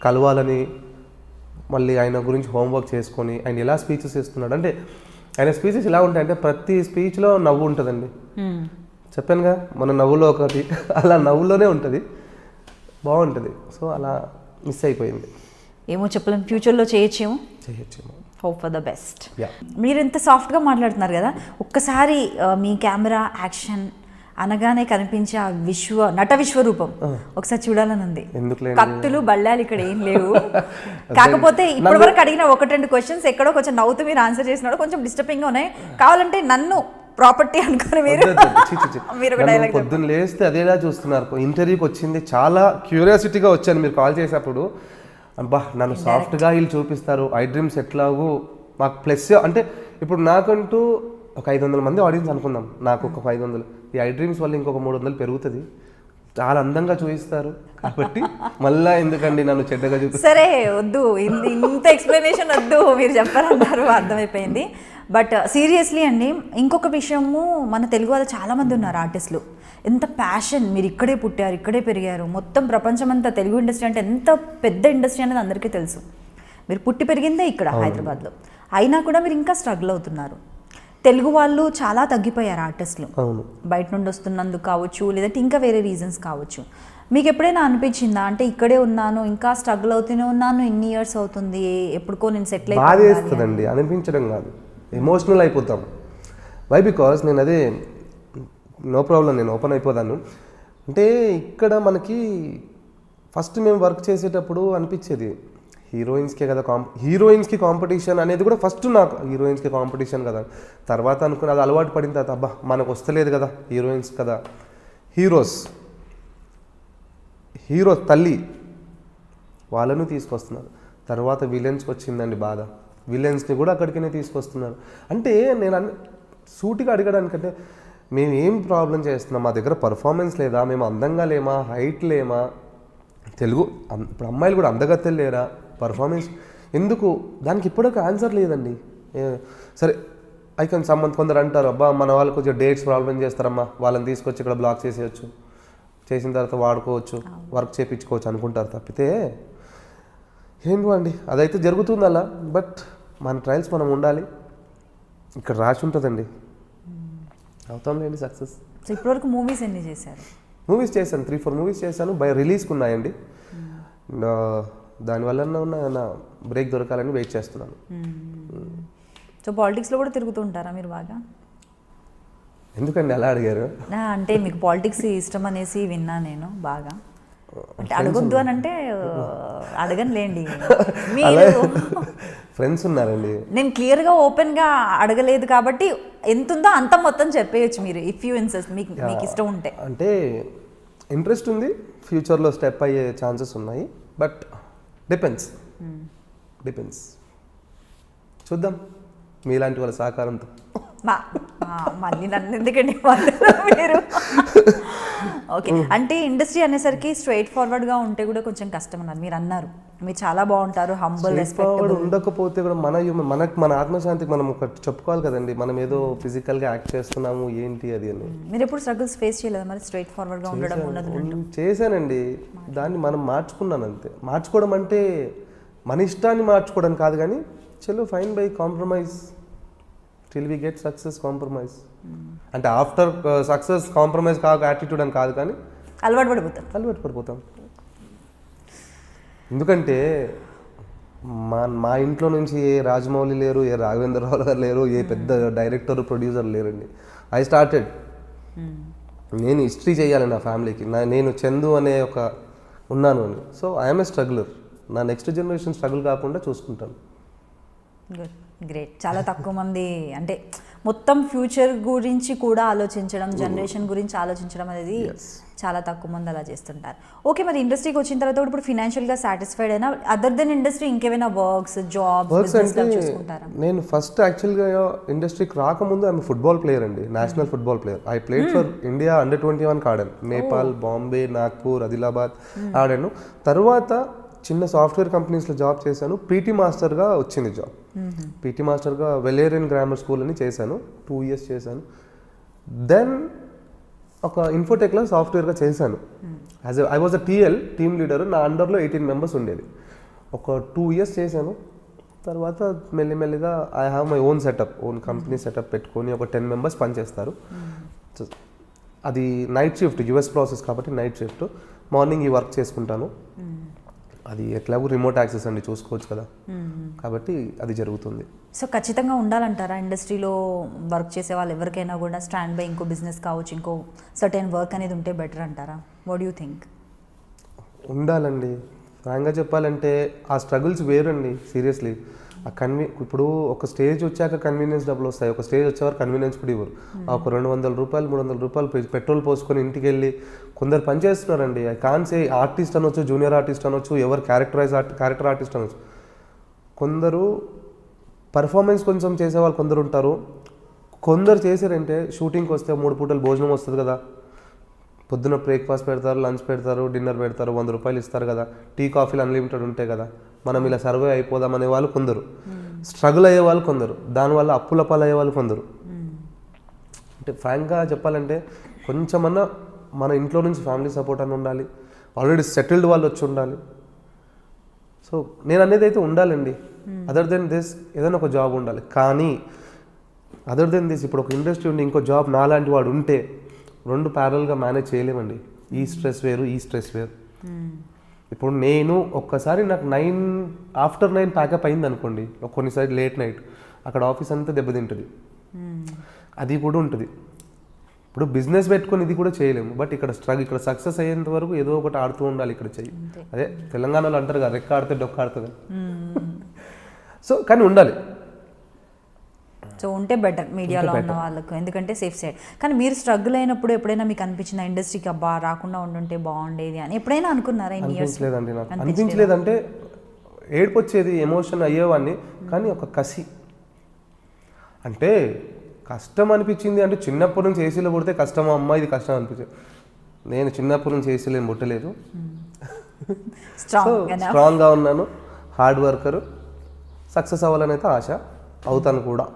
కలవాలని, మళ్ళీ ఆయన గురించి హోంవర్క్ చేసుకొని ఆయన ఎలా స్పీచెస్ ఇస్తున్నాడు. అంటే ఆయన స్పీచెస్ ఎలా ఉంటాయంటే ప్రతి స్పీచ్లో నవ్వు ఉంటుందండి. చెప్పానుగా మన నవ్వులో ఒకటి, అలా నవ్వులోనే ఉంటుంది, బాగుంటుంది. సో అలా మిస్ అయిపోయింది. ఏమో చెప్పలేము, ఫ్యూచర్లో చేయొచ్చేమో. Hope for the best. మీరు ఇంత సాఫ్ట్గా మాట్లాడుతున్నారు కదా, ఒక్కసారి మీ కెమెరా యాక్షన్ అనగానే కనిపించే ఆ నట విశ్వరూపం ఒకసారి చూడాలని ఉంది. కత్తులు బళ్ళాలు ఇక్కడ ఏం లేవు. కాకపోతే ఇప్పటి వరకు అడిగిన 1-2 క్వశ్చన్స్ ఎక్కడో కొంచెం నవ్వుతూ మీరు ఆన్సర్ చేసినాడు, కొంచెం డిస్టర్బింగ్గా ఉన్నాయి. కావాలంటే నన్ను ప్రాపర్టీ అనుకుని మీరు పొద్దున్న లేస్తే అదేలా చూస్తున్నారు. ఇంటర్వ్యూకి వచ్చింది చాలా క్యూరియాసిటీగా వచ్చాను. మీరు కాల్ చేసేటప్పుడు అబ్బా నన్ను సాఫ్ట్గా వీళ్ళు చూపిస్తారు, ఐ డ్రీమ్స్ ఎట్లాగూ మాకు ప్లస్. అంటే ఇప్పుడు నాకంటూ ఒక 500 మంది ఆడియన్స్ అనుకుందాం, నాకు ఒక 500, ఈ ఐ డ్రీమ్స్ వల్ల ఇంకొక 300 పెరుగుతుంది. చాలా అందంగా చూపిస్తారు కాబట్టి మళ్ళీ ఎందుకండి నన్ను చెడ్డగా చూపిస్తారు. సరే వద్దు, ఇంత ఎక్స్ప్లెనేషన్ వద్దు, మీరు చెప్పారన్నారు, అర్థమైపోయింది. బట్ సీరియస్లీ అండి, ఇంకొక విషయము, మన తెలుగు వాళ్ళు చాలామంది ఉన్నారు ఆర్టిస్టులు, ఎంత ప్యాషన్, మీరు ఇక్కడే పుట్టారు, ఇక్కడే పెరిగారు, మొత్తం ప్రపంచం అంతా తెలుగు ఇండస్ట్రీ అంటే ఎంత పెద్ద ఇండస్ట్రీ అనేది అందరికీ తెలుసు. మీరు పుట్టి పెరిగిందే ఇక్కడ హైదరాబాద్లో, అయినా కూడా మీరు ఇంకా స్ట్రగుల్ అవుతున్నారు. తెలుగు వాళ్ళు చాలా తగ్గిపోయారు ఆర్టిస్టులు, బయట నుండి వస్తున్నందుకు కావచ్చు, లేదంటే ఇంకా వేరే రీజన్స్ కావచ్చు. మీకు ఎప్పుడైనా అనిపించిందా అంటే ఇక్కడే ఉన్నాను, ఇంకా స్ట్రగుల్ అవుతూనే ఉన్నాను, ఇన్ని ఇయర్స్ అవుతుంది, ఎప్పుడుకో నేను సెటిల్ అయిపోతుందండి? అనిపించడం కాదు, ఎమోషనల్ అయిపోతాం. వై బికాస్ నేను అదే నో ప్రాబ్లం, నేను ఓపెన్ అయిపోతాను. అంటే ఇక్కడ మనకి ఫస్ట్ మేము వర్క్ చేసేటప్పుడు అనిపించేది హీరోయిన్స్కే కదా హీరోయిన్స్కి కాంపిటీషన్ అనేది కూడా ఫస్ట్ నాకు హీరోయిన్స్కి కాంపిటీషన్ కదా. తర్వాత అనుకుని అది అలవాటు పడిన తర్వాత అబ్బా మనకు వస్తలేదు కదా హీరోయిన్స్ కదా, హీరో తల్లి వాళ్ళను తీసుకొస్తున్నారు. తర్వాత విలన్స్కి వచ్చిందండి బాధ, విలన్స్ని కూడా అక్కడికనే తీసుకొస్తున్నారు. అంటే నేను సూటిగా అడగడానికంటే మేము ఏం ప్రాబ్లం చేస్తున్నాం, మా దగ్గర పర్ఫార్మెన్స్ లేదా, మేము అందంగా లేమా, హైట్ లేమా, తెలుగు ఇప్పుడు అమ్మాయిలు కూడా అందగత్తెలు లేరా, పర్ఫార్మెన్స్ ఎందుకు, దానికి ఇప్పటికీ ఆన్సర్ లేదండి. సరే ఐ కెన్ సంబంధ్ కొందరు అంటారు అబ్బా మన వాళ్ళు కొంచెం డేట్స్ ప్రాబ్లం చేస్తారమ్మా, వాళ్ళని తీసుకొచ్చి ఇక్కడ బ్లాక్ చేసేయచ్చు, చేసిన తర్వాత వాడుకోవచ్చు, వర్క్ చేయించుకోవచ్చు అనుకుంటారు. తప్పితే ఏంటో అండి అదైతే జరుగుతుంది అలా. బట్ మన ట్రయల్స్ మనం ఉండాలి, ఇక్కడ రాసి ఉంటుందండి, అవుతాంలేండి సక్సెస్. సో ఇప్పటివరకు మూవీస్ ఎన్ని చేశారు? మూవీస్ చేశాను, 3-4 మూవీస్ చేశాను, బై రిలీజ్కి ఉన్నాయండి. దానివల్ల నా బ్రేక్ దొరకాలని వెయిట్ చేస్తున్నాను. సో పాలిటిక్స్లో కూడా తిరుగుతూ ఉంటారా మీరు బాగా? ఎందుకండి అలా అడిగారు? అంటే మీకు పాలిటిక్స్ ఇష్టం అనేసి విన్నా నేను బాగా. అంటే అడగొద్దు అని అంటే అడగనులేండి, మీరు ఫ్రెండ్స్ ఉన్నారండి. నేను క్లియర్గా ఓపెన్గా అడగలేదు కాబట్టి ఎంత ఉందో అంత మొత్తం చెప్పేయచ్చు మీరు, ఇఫ్ యూ ఇన్సెస్ట్ మీకు ఇష్టం ఉంటే. అంటే ఇంట్రెస్ట్ ఉంది, ఫ్యూచర్లో స్టెప్ అయ్యే ఛాన్సెస్ ఉన్నాయి. బట్ డిపెండ్స్ చూద్దాం మీలాంటి వాళ్ళ సహకారంతో. మళ్ళీ నన్ను ఎందుకండి మీరు? ఓకే, అంటే ఇండస్ట్రీ అనేసరికి స్ట్రైట్ ఫార్వర్డ్గా ఉంటే కూడా కొంచెం కష్టం అన్నారు. మీరు అన్నారు మీరు చాలా బాగుంటారు, హంబుల్, రెస్పెక్టబుల్. ఉండకపోతే కూడా మన ఆత్మశాంతికి మనం ఒకటి చెప్పుకోవాలి కదండి, మనం ఏదో ఫిజికల్గా యాక్ట్ చేస్తున్నాము ఏంటి అది అని. మీరు ఎప్పుడు స్ట్రగుల్స్ ఫేస్ చేయలేదు మరి? స్ట్రైట్ ఫార్వర్డ్గా ఉండడం ఉన్నది చేశానండి, దాన్ని మనం మార్చుకున్నాను అంతే. మార్చుకోవడం అంటే మన ఇష్టాన్ని మార్చుకోవడం కాదు, కానీ చలో fine by compromise till we get success. Compromise అంటే ఆఫ్టర్ సక్సెస్ కాంప్రమైజ్ కాక యాటిట్యూడ్ అని కాదు, కానీ అలవాటు పడిపోతాం. ఎందుకంటే మా ఇంట్లో నుంచి ఏ రాజమౌళి లేరు, ఏ రాఘవేంద్రరావు గారు లేరు, ఏ పెద్ద డైరెక్టర్ ప్రొడ్యూసర్ లేరండి. ఐ స్టార్టెడ్, నేను హిస్టరీ చేయాలి నా ఫ్యామిలీకి, నేను చందు అనే ఒక ఉన్నాను అని. So I'm a struggler. నా నెక్స్ట్ జనరేషన్ స్ట్రగుల్ కాకుండా చూసుకుంటాను. Good, great. చాలా తక్కువ మంది అంటే మొత్తం ఫ్యూచర్ గురించి కూడా ఆలోచించడం, జనరేషన్ గురించి ఆలోచించడం అనేది చాలా తక్కువ మంది అలా చేస్తుంటారు. ఓకే, మరి ఇండస్ట్రీకి వచ్చిన తర్వాత కూడా ఇప్పుడు ఫినాన్షియల్గా సాటిస్ఫైడ్ అయినా అదర్ దెన్ ఇండస్ట్రీ ఇంకేమైనా వర్క్స్ చూసుకుంటారా? నేను ఫస్ట్ యాక్చువల్గా ఇండస్ట్రీకి రాకముందు ఐఎమ్ ఫుట్బాల్ ప్లేయర్ అండి, national football player. I played for India అండర్-21 ఆడాను. నేపాల్, బాంబే, నాగ్పూర్, ఆదిలాబాద్ ఆడాను. తర్వాత చిన్న సాఫ్ట్వేర్ కంపెనీస్లో జాబ్ చేశాను. పీటీ మాస్టర్గా వచ్చింది జాబ్. పీటీ మాస్టర్గా వెలేరియన్ గ్రామర్ స్కూల్ అని చేశాను, 2 years చేశాను. దెన్ ఒక ఇన్ఫోటెక్లో సాఫ్ట్వేర్గా చేశాను. I was a team leader. నా అండర్లో 18 members ఉండేది. ఒక 2 years చేశాను. తర్వాత మెల్లిమెల్లిగా I have my own company setup పెట్టుకొని ఒక 10 members పనిచేస్తారు. అది నైట్ షిఫ్ట్, యుఎస్ ప్రాసెస్ కాబట్టి నైట్ షిఫ్ట్. మార్నింగ్ ఈ వర్క్ చేసుకుంటాను. అది ఎట్లాగో రిమోట్ యాక్సెస్ అండి, చూసుకోవచ్చు కదా, కాబట్టి అది జరుగుతుంది. సో ఖచ్చితంగా ఉండాలంటారా ఇండస్ట్రీలో వర్క్ చేసే వాళ్ళు ఎవరికైనా కూడా స్టాండ్ బై ఇంకో బిజినెస్ కావచ్చు, ఇంకో సర్టెన్ వర్క్ అనేది ఉంటే బెటర్ అంటారా? What you think? ఉండాలండి. ఫ్రాంక్గా చెప్పాలంటే ఆ స్ట్రగుల్స్ వేరండి, సీరియస్లీ. ఇప్పుడు ఒక స్టేజ్ వచ్చాక కన్వీనియన్స్ డబ్బులు వస్తాయి, ఒక స్టేజ్ వచ్చేవారు కన్వీనియన్స్ కూడా ఇవ్వరు. ఒక 200 రూపాయలు 300 రూపాయలు పెట్రోల్ పోసుకొని ఇంటికి వెళ్ళి కొందరు పనిచేస్తున్నారండి. ఐ కాన్ సే ఆర్టిస్ట్ అనొచ్చు, జూనియర్ ఆర్టిస్ట్ అనొచ్చు, ఎవరు క్యారెక్టర్ ఆర్టిస్ట్ అనొచ్చు. కొందరు పర్ఫార్మెన్స్ కొంచెం చేసేవాళ్ళు కొందరు ఉంటారు. కొందరు చేశారంటే షూటింగ్కి వస్తే 3 పూటలు భోజనం వస్తుంది కదా, పొద్దున బ్రేక్ఫాస్ట్ పెడతారు, లంచ్ పెడతారు, డిన్నర్ పెడతారు, 100 రూపాయలు ఇస్తారు కదా, టీ కాఫీలు అన్లిమిటెడ్ ఉంటాయి కదా, మనం ఇలా సర్వే అయిపోదాం అనే వాళ్ళు కొందరు, స్ట్రగుల్ అయ్యే వాళ్ళు కొందరు, దానివల్ల అప్పుల పాలు అయ్యే వాళ్ళు కొందరు. అంటే ఫ్రాంక్గా చెప్పాలంటే కొంచెమన్నా మన ఇంట్లో నుంచి ఫ్యామిలీ సపోర్ట్ అని ఉండాలి, ఆల్రెడీ సెటిల్డ్ వాళ్ళు వచ్చి ఉండాలి. సో నేను అనేది అయితే ఉండాలండి. అదర్ దెన్ దిస్ ఏదైనా ఒక జాబ్ ఉండాలి. కానీ అదర్ దెన్ దిస్ ఇప్పుడు ఒక ఇండస్ట్రీ ఉండి ఇంకో జాబ్ నాలాంటి వాడు ఉంటే 2 ప్యారల్గా మేనేజ్ చేయలేమండి. ఈ స్ట్రెస్ వేరు, ఈ స్ట్రెస్ వేరు. ఇప్పుడు నేను ఒక్కసారి నాకు ఆఫ్టర్ 9 ప్యాకప్ అయింది అనుకోండి, కొన్నిసారి లేట్ నైట్, అక్కడ ఆఫీస్ అంతా దెబ్బతింటుంది. అది కూడా ఉంటుంది. ఇప్పుడు బిజినెస్ పెట్టుకొని ఇది కూడా చేయలేము. బట్ ఇక్కడ సక్సెస్ అయ్యేంత వరకు ఏదో ఒకటి ఆడుతూ ఉండాలి. ఇక్కడ చెయ్యి, అదే తెలంగాణలో అంటారు కదా, రెక్క ఆడితే డొక్క ఆడుతుంది. సో కానీ ఉండాలి. సో ఉంటే బెటర్ మీడియాలో ఉన్న వాళ్ళకు, ఎందుకంటే సేఫ్ సైడ్. కానీ మీరు స్ట్రగుల్ అయినప్పుడు ఎప్పుడైనా మీకు అనిపించిన ఇండస్ట్రీకి అబ్బా రాకుండా ఉండుంటే బాగుండేది అని ఎప్పుడైనా అనుకున్నారా? అనిపించలేదండి నాకు. అనిపించలేదంటే ఏడుపు వచ్చేది, ఎమోషన్ అయ్యేవాడిని. కానీ ఒక కసి, అంటే కష్టం అనిపించింది అంటే చిన్నప్పటి నుంచి ఏసీలో పుడితే కష్టం అమ్మ, ఇది కష్టం అనిపించింది. నేను చిన్నప్పటి నుంచి ఏసీలో ఏం పుట్టలేదు. స్ట్రాంగ్గా ఉన్నాను, హార్డ్ వర్కరు, సక్సెస్ అవ్వాలని అయితే ఆశ, అవుతాను కూడా.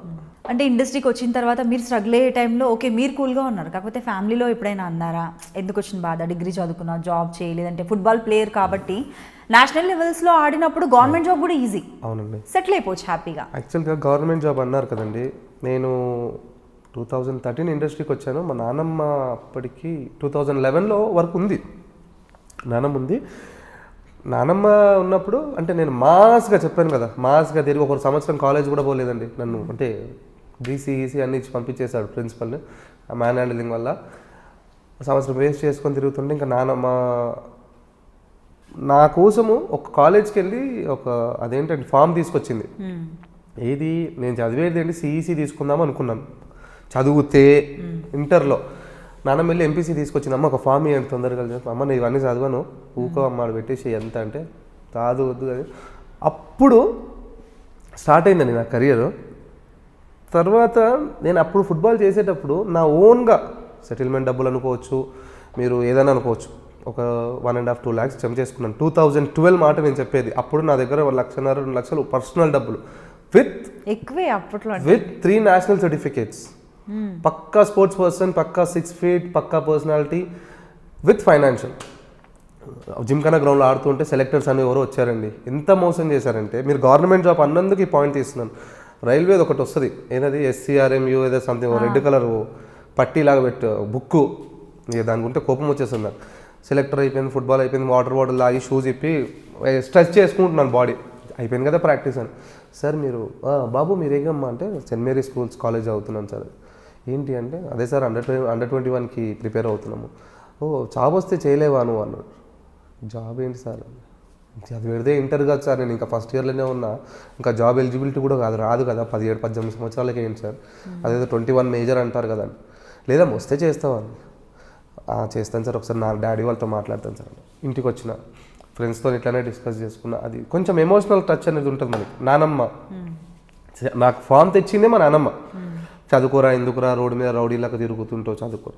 అంటే ఇండస్ట్రీకి వచ్చిన తర్వాత మీరు స్ట్రగుల్ అయ్యే టైంలో ఓకే మీరు కూల్గా ఉన్నారు, కాకపోతే ఫ్యామిలీలో ఎప్పుడైనా అన్నారా ఎందుకు వచ్చిన బాధ, డిగ్రీ చదువుకున్నా జాబ్ చేయలేదంటే ఫుట్బాల్ ప్లేయర్ కాబట్టి నేషనల్ లెవెల్స్లో ఆడినప్పుడు గవర్నమెంట్ జాబ్ కూడా ఈజీ, అవునండి, సెటిల్ అయిపోవచ్చు హ్యాపీగా. యాక్చువల్గా గవర్నమెంట్ జాబ్ అన్నారు కదండి, నేను 2013 ఇండస్ట్రీకి వచ్చాను. మా నాన్నమ్మ అప్పటికి 2011లో వర్క్ ఉంది, నాన్నమ్మ ఉంది. నానమ్మ ఉన్నప్పుడు అంటే నేను మాస్గా చెప్పాను కదా, మాస్గా తిరిగి 1 సంవత్సరం కాలేజ్ కూడా పోలేదండి. నన్ను అంటే డీసీఈసీ అన్ని ఇచ్చి పంపించేశాడు ప్రిన్సిపల్ని, ఆ మ్యాన్ హ్యాండిలింగ్ వల్ల. సంవత్సరం వేస్ట్ చేసుకొని తిరుగుతుంటే ఇంకా నానమ్మ నా కోసము ఒక కాలేజ్కి వెళ్ళి అదేంటంటే ఫామ్ తీసుకొచ్చింది. ఏది నేను చదివేది ఏంటి, సిఈసీ తీసుకుందాం అనుకున్నాను చదివితే ఇంటర్లో. నాన్నమ్మ వెళ్ళి ఎంపీసీ తీసుకొచ్చింది. అమ్మ ఒక ఫామ్ ఇవ్వండి తొందరగా. అమ్మ నేను ఇవన్నీ చదివాను, ఊకో అమ్మ పెట్టేసి ఎంత అంటే కాదు వద్దు అని అప్పుడు స్టార్ట్ అయిందండి నా కెరియర్. తర్వాత నేను అప్పుడు ఫుట్బాల్ చేసేటప్పుడు నా ఓన్గా సెటిల్మెంట్ డబ్బులు అనుకోవచ్చు, మీరు ఏదైనా అనుకోవచ్చు, ఒక 1.5-2 lakhs జమ చేసుకున్నాను. 2012 మాట నేను చెప్పేది. అప్పుడు నా దగ్గర 1.5-2 లక్షలు పర్సనల్ డబ్బులు ఎక్కువే అప్పట్లో విత్ 3 నేషనల్ సర్టిఫికేట్స్, పక్కా స్పోర్ట్స్ పర్సన్, పక్కా 6 feet, పక్కా పర్సనాలిటీ విత్ ఫైనాన్షియల్. జిమ్ఖానా గ్రౌండ్లో ఆడుతుంటే సెలెక్టర్స్ అని ఎవరో వచ్చారండి. ఎంత మోసం చేశారంటే, మీరు గవర్నమెంట్ జాబ్ అన్నందుకు ఈ పాయింట్ తీస్తున్నాను. రైల్వేది ఒకటి వస్తుంది, ఏదది SCRMU ఏదో సంథింగ్, రెడ్ కలర్ పట్టీలాగా పెట్టు బుక్కు, ఇక దాని గుంటే కోపం వచ్చేస్తుంది నాకు. సెలెక్టర్ అయిపోయింది, ఫుట్బాల్ అయిపోయింది, వాటర్ బాటిల్ లాగి షూస్ ఇప్పి స్ట్రెచ్ చేసుకుంటున్నాను బాడీ, అయిపోయింది కదా ప్రాక్టీస్ అని. సార్ మీరు బాబు మీరు ఏగమ్మా అంటే సెయింట్ మేరీ స్కూల్స్ కాలేజ్ అవుతున్నాను సార్. ఏంటి అంటే అదే సార్ అండర్ 21కి ప్రిపేర్ అవుతున్నాము. ఓ జాబ్ వస్తే చేయలేవా నువ్వు అన్నాడు. జాబ్ ఏంటి సార్, అది పెడితే ఇంటర్ కాదు సార్, నేను ఇంకా ఫస్ట్ ఇయర్లోనే ఉన్నా, ఇంకా జాబ్ ఎలిజిబిలిటీ కూడా రాదు కదా, 17-18 సంవత్సరాలకి ఏంటి సార్, అదేదో 21 మేజర్ అంటారు కదా. లేదా వస్తే చేస్తావని. చేస్తాను సార్, ఒకసారి నా డాడీ వాళ్ళతో మాట్లాడతాను సార్. ఇంటికి వచ్చిన ఫ్రెండ్స్తో ఇట్లానే డిస్కస్ చేసుకున్నా. అది కొంచెం ఎమోషనల్ టచ్ అనేది ఉంటుంది మనకి. నానమ్మ నాకు ఫామ్ తెచ్చిందే మా నానమ్మ. చదువుకోరా, ఎందుకురా రోడ్డు మీద రౌడీలాగా తిరుగుతుంటావు, చదువుకోరా.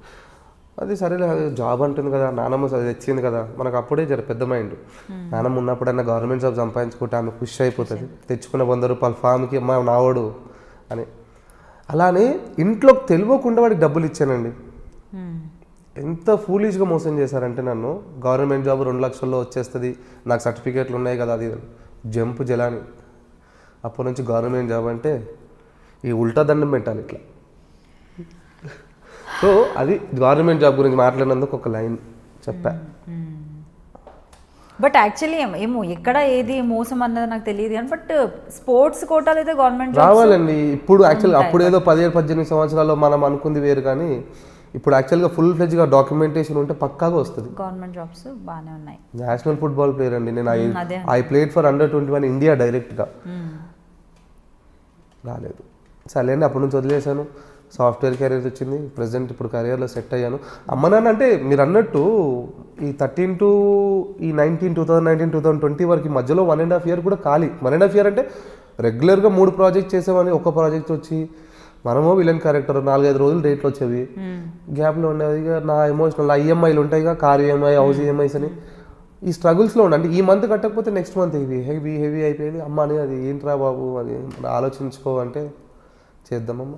అది సరేలే, జాబ్ అంటుంది కదా, నానమ్మ తెచ్చింది కదా, మనకు అప్పుడే పెద్ద మైండ్. నానమ్మ ఉన్నప్పుడన్నా గవర్నమెంట్ జాబ్ సంపాదించుకుంటే ఆమె ఖుషి అయిపోతుంది. తెచ్చుకున్న 100 రూపాయల ఫామ్కి అమ్మ నావాడు అని. అలానే ఇంట్లోకి తెలియకుండా వాడికి డబ్బులు ఇచ్చానండి. ఎంత ఫూలిష్గా మోసం చేశారంటే నన్ను. గవర్నమెంట్ జాబ్ 2 లక్షల్లో వచ్చేస్తుంది, నాకు సర్టిఫికేట్లు ఉన్నాయి కదా, అది జంప్ జలాని. అప్పటి నుంచి గవర్నమెంట్ జాబ్ అంటే ఈ ఉల్టా దండం పెట్టాలి ఇట్లా. సో అది గవర్నమెంట్ జాబ్ గురించి మాట్లాడినందుకు ఒక లైన్ చెప్పా. బట్ యాక్చువల్లీ ఏమో ఎక్కడ ఏది మోసం అన్నది నాకు తెలియదు కానీ, బట్ స్పోర్ట్స్ కోటాలు అయితే గవర్నమెంట్ రావాలండి. ఇప్పుడు యాక్చువల్గా అప్పుడు ఏదో 17-18 సంవత్సరాల్లో మనం అనుకుంది వేరు, కానీ ఇప్పుడు యాక్చువల్గా ఫుల్ ఫ్లెడ్జ్గా డాక్యుమెంటేషన్ ఉంటే పక్కాగా వస్తుంది. గవర్నమెంట్ జాబ్స్ బాగానే ఉన్నాయి. నేషనల్ ఫుట్బాల్ ప్లేయర్ అండి నేను. I played for under 21 India డైరెక్ట్గా. రాలేదు సర్లేండి, అప్పటి నుంచి వదిలేశాను. సాఫ్ట్వేర్ కెరీర్ వచ్చింది, ప్రజెంట్ ఇప్పుడు కెరియర్లో సెట్ అయ్యాను. అమ్మ నాన్న అంటే మీరు అన్నట్టు ఈ 13 to 2019 2020 వరకు మధ్యలో 1.5 year కూడా ఖాళీ. 1.5 year అంటే రెగ్యులర్గా 3 ప్రాజెక్ట్ చేసామని, ఒక ప్రాజెక్ట్ వచ్చి మనమో విలన్ క్యారెక్టర్ 4-5 రోజులు డేట్లు వచ్చేవి. గ్యాప్లో ఉండేది. ఇక నా ఎమోషనల్ ఈఎంఐలు ఉంటాయి, కార్ ఈఎంఐ, హౌస్ ఈఎంఐస్ అని ఈ స్ట్రగుల్స్లో ఉండే. అంటే ఈ మంత్ కట్టకపోతే నెక్స్ట్ మంత్ హెవీ అయిపోయేది. అమ్మ అని అది ఏంట్రా బాబు, అది ఆలోచించుకో అంటే చేద్దామమ్మ.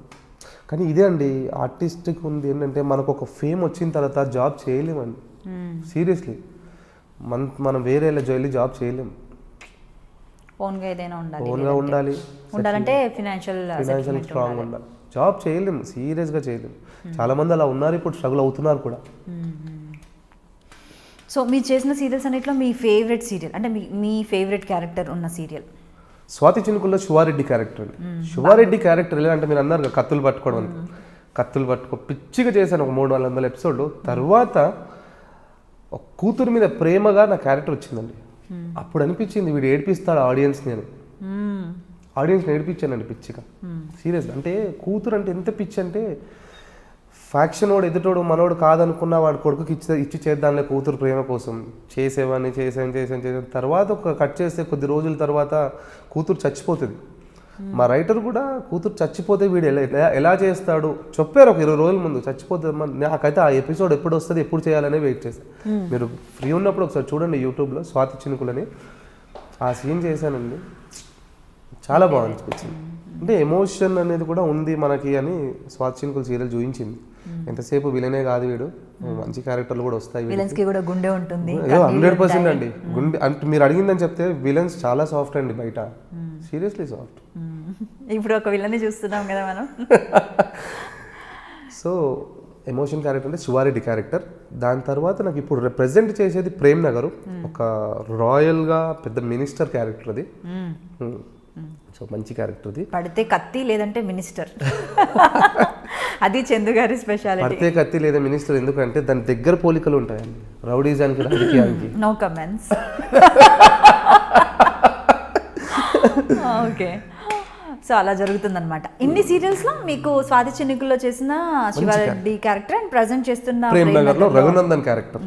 కానీ ఇదే అండి ఆర్టిస్ట్కి ఉంది ఏంటంటే, మనకు ఒక ఫేమ్ వచ్చిన తర్వాత జాబ్ చేయలేమండి. సీరియస్లీ మనం వేరే వెళ్ళి జాబ్ చేయలేము. ఓన్గా ఏదైనా ఉండాలి, ఓన్గా ఉండాలంటే ఫినాన్షియల్ స్ట్రాంగ్ ఉండాలి. జాబ్ చేయలేము, సీరియస్గా చేయలేము. చాలామంది అలా ఉన్నారు, ఇప్పుడు స్ట్రగుల్ అవుతున్నారు కూడా. సో మీరు చేసిన సీరియల్స్ అన్నిట్లో మీ ఫేవరెట్ సీరియల్ అంటే మీ ఫేవరెట్ క్యారెక్టర్ ఉన్న సీరియల్? స్వాతి చినుకుల్లో శివారెడ్డి క్యారెక్టర్ అండి. శివారెడ్డి క్యారెక్టర్ ఎలా అంటే, మీరు అన్నారు కత్తులు పట్టుకోవడం, కత్తులు పట్టుకో పిచ్చిగా చేశాను ఒక 300-400 ఎపిసోడ్లు. తర్వాత ఒక కూతురు మీద ప్రేమగా నా క్యారెక్టర్ వచ్చిందండి. అప్పుడు అనిపించింది వీడు ఏడిపిస్తాడు ఆడియన్స్ని అని. ఆడియన్స్ని ఏడిపించానండి పిచ్చిగా, సీరియస్గా. అంటే కూతురు అంటే ఎంత పిచ్చి అంటే, ఫ్యాక్షన్ వాడు ఎదుటోడు మనోడు కాదనుకున్న వాడు కొడుకుకి ఇచ్చి చేద్దాంలే కూతురు ప్రేమ కోసం చేసాను. తర్వాత ఒక కట్ చేస్తే కొద్ది రోజుల తర్వాత కూతురు చచ్చిపోతుంది. మా రైటర్ కూడా కూతురు చచ్చిపోతే వీడు ఎలా చేస్తాడు చెప్పారు ఒక 20 రోజుల ముందు. చచ్చిపోతుంది నాకైతే ఆ ఎపిసోడ్ ఎప్పుడు వస్తుంది, ఎప్పుడు చేయాలనే వెయిట్ చేశాను. మీరు ఫ్రీ ఉన్నప్పుడు ఒకసారి చూడండి యూట్యూబ్లో స్వాతి చినుకులని. ఆ సీన్ చేశానండి, చాలా బాగా అనిపించింది. అంటే ఎమోషన్ అనేది కూడా ఉంది మనకి అని స్వాతి చినుకులు సీరియల్ చూపించింది. ఎంతసేపు విలనే కాదు వీడు, మంచి క్యారెక్టర్లు కూడా వస్తాయి. విలన్స్ కి కూడా గుండె ఉంటుంది. 100% అండి. గుండె అంటే మీరు అడిగిందని చెప్తే విలన్స్ చాలా సాఫ్ట్ అండి బయట, సీరియస్లీ సాఫ్ట్. ఇప్పుడు ఒక విలన్ చూస్తున్నాం కదా మనం. సో ఎమోషన్ క్యారెక్టర్ అంటే శివారెడ్డి క్యారెక్టర్. దాని తర్వాత నాకు ఇప్పుడు రిప్రజెంట్ చేసేది ప్రేమ్ నగర్, ఒక రాయల్గా పెద్ద మినిస్టర్ క్యారెక్టర్ అది. సో మంచి క్యారెక్టర్ అది. పడితే కత్తి లేదంటే మినిస్టర్, అది చందు గారి స్పెషాలిటీ. పడితే కత్తి లేదా మినిస్టర్, ఎందుకంటే దాని దగ్గర పోలికలు ఉంటాయండి రౌడీజానికి రాజకీయానికి. No comments. ఓకే, సో అలా జరుగుతుందన్నమాట. ఇన్ని సీరియల్స్లో మీకు స్వాతి చినుకుల్లో చేసిన శివారెడ్డి క్యారెక్టర్ అండ్ ప్రజెంట్ చేస్తున్న ప్రేమ్ నగర్లో రఘునందన్ క్యారెక్టర్.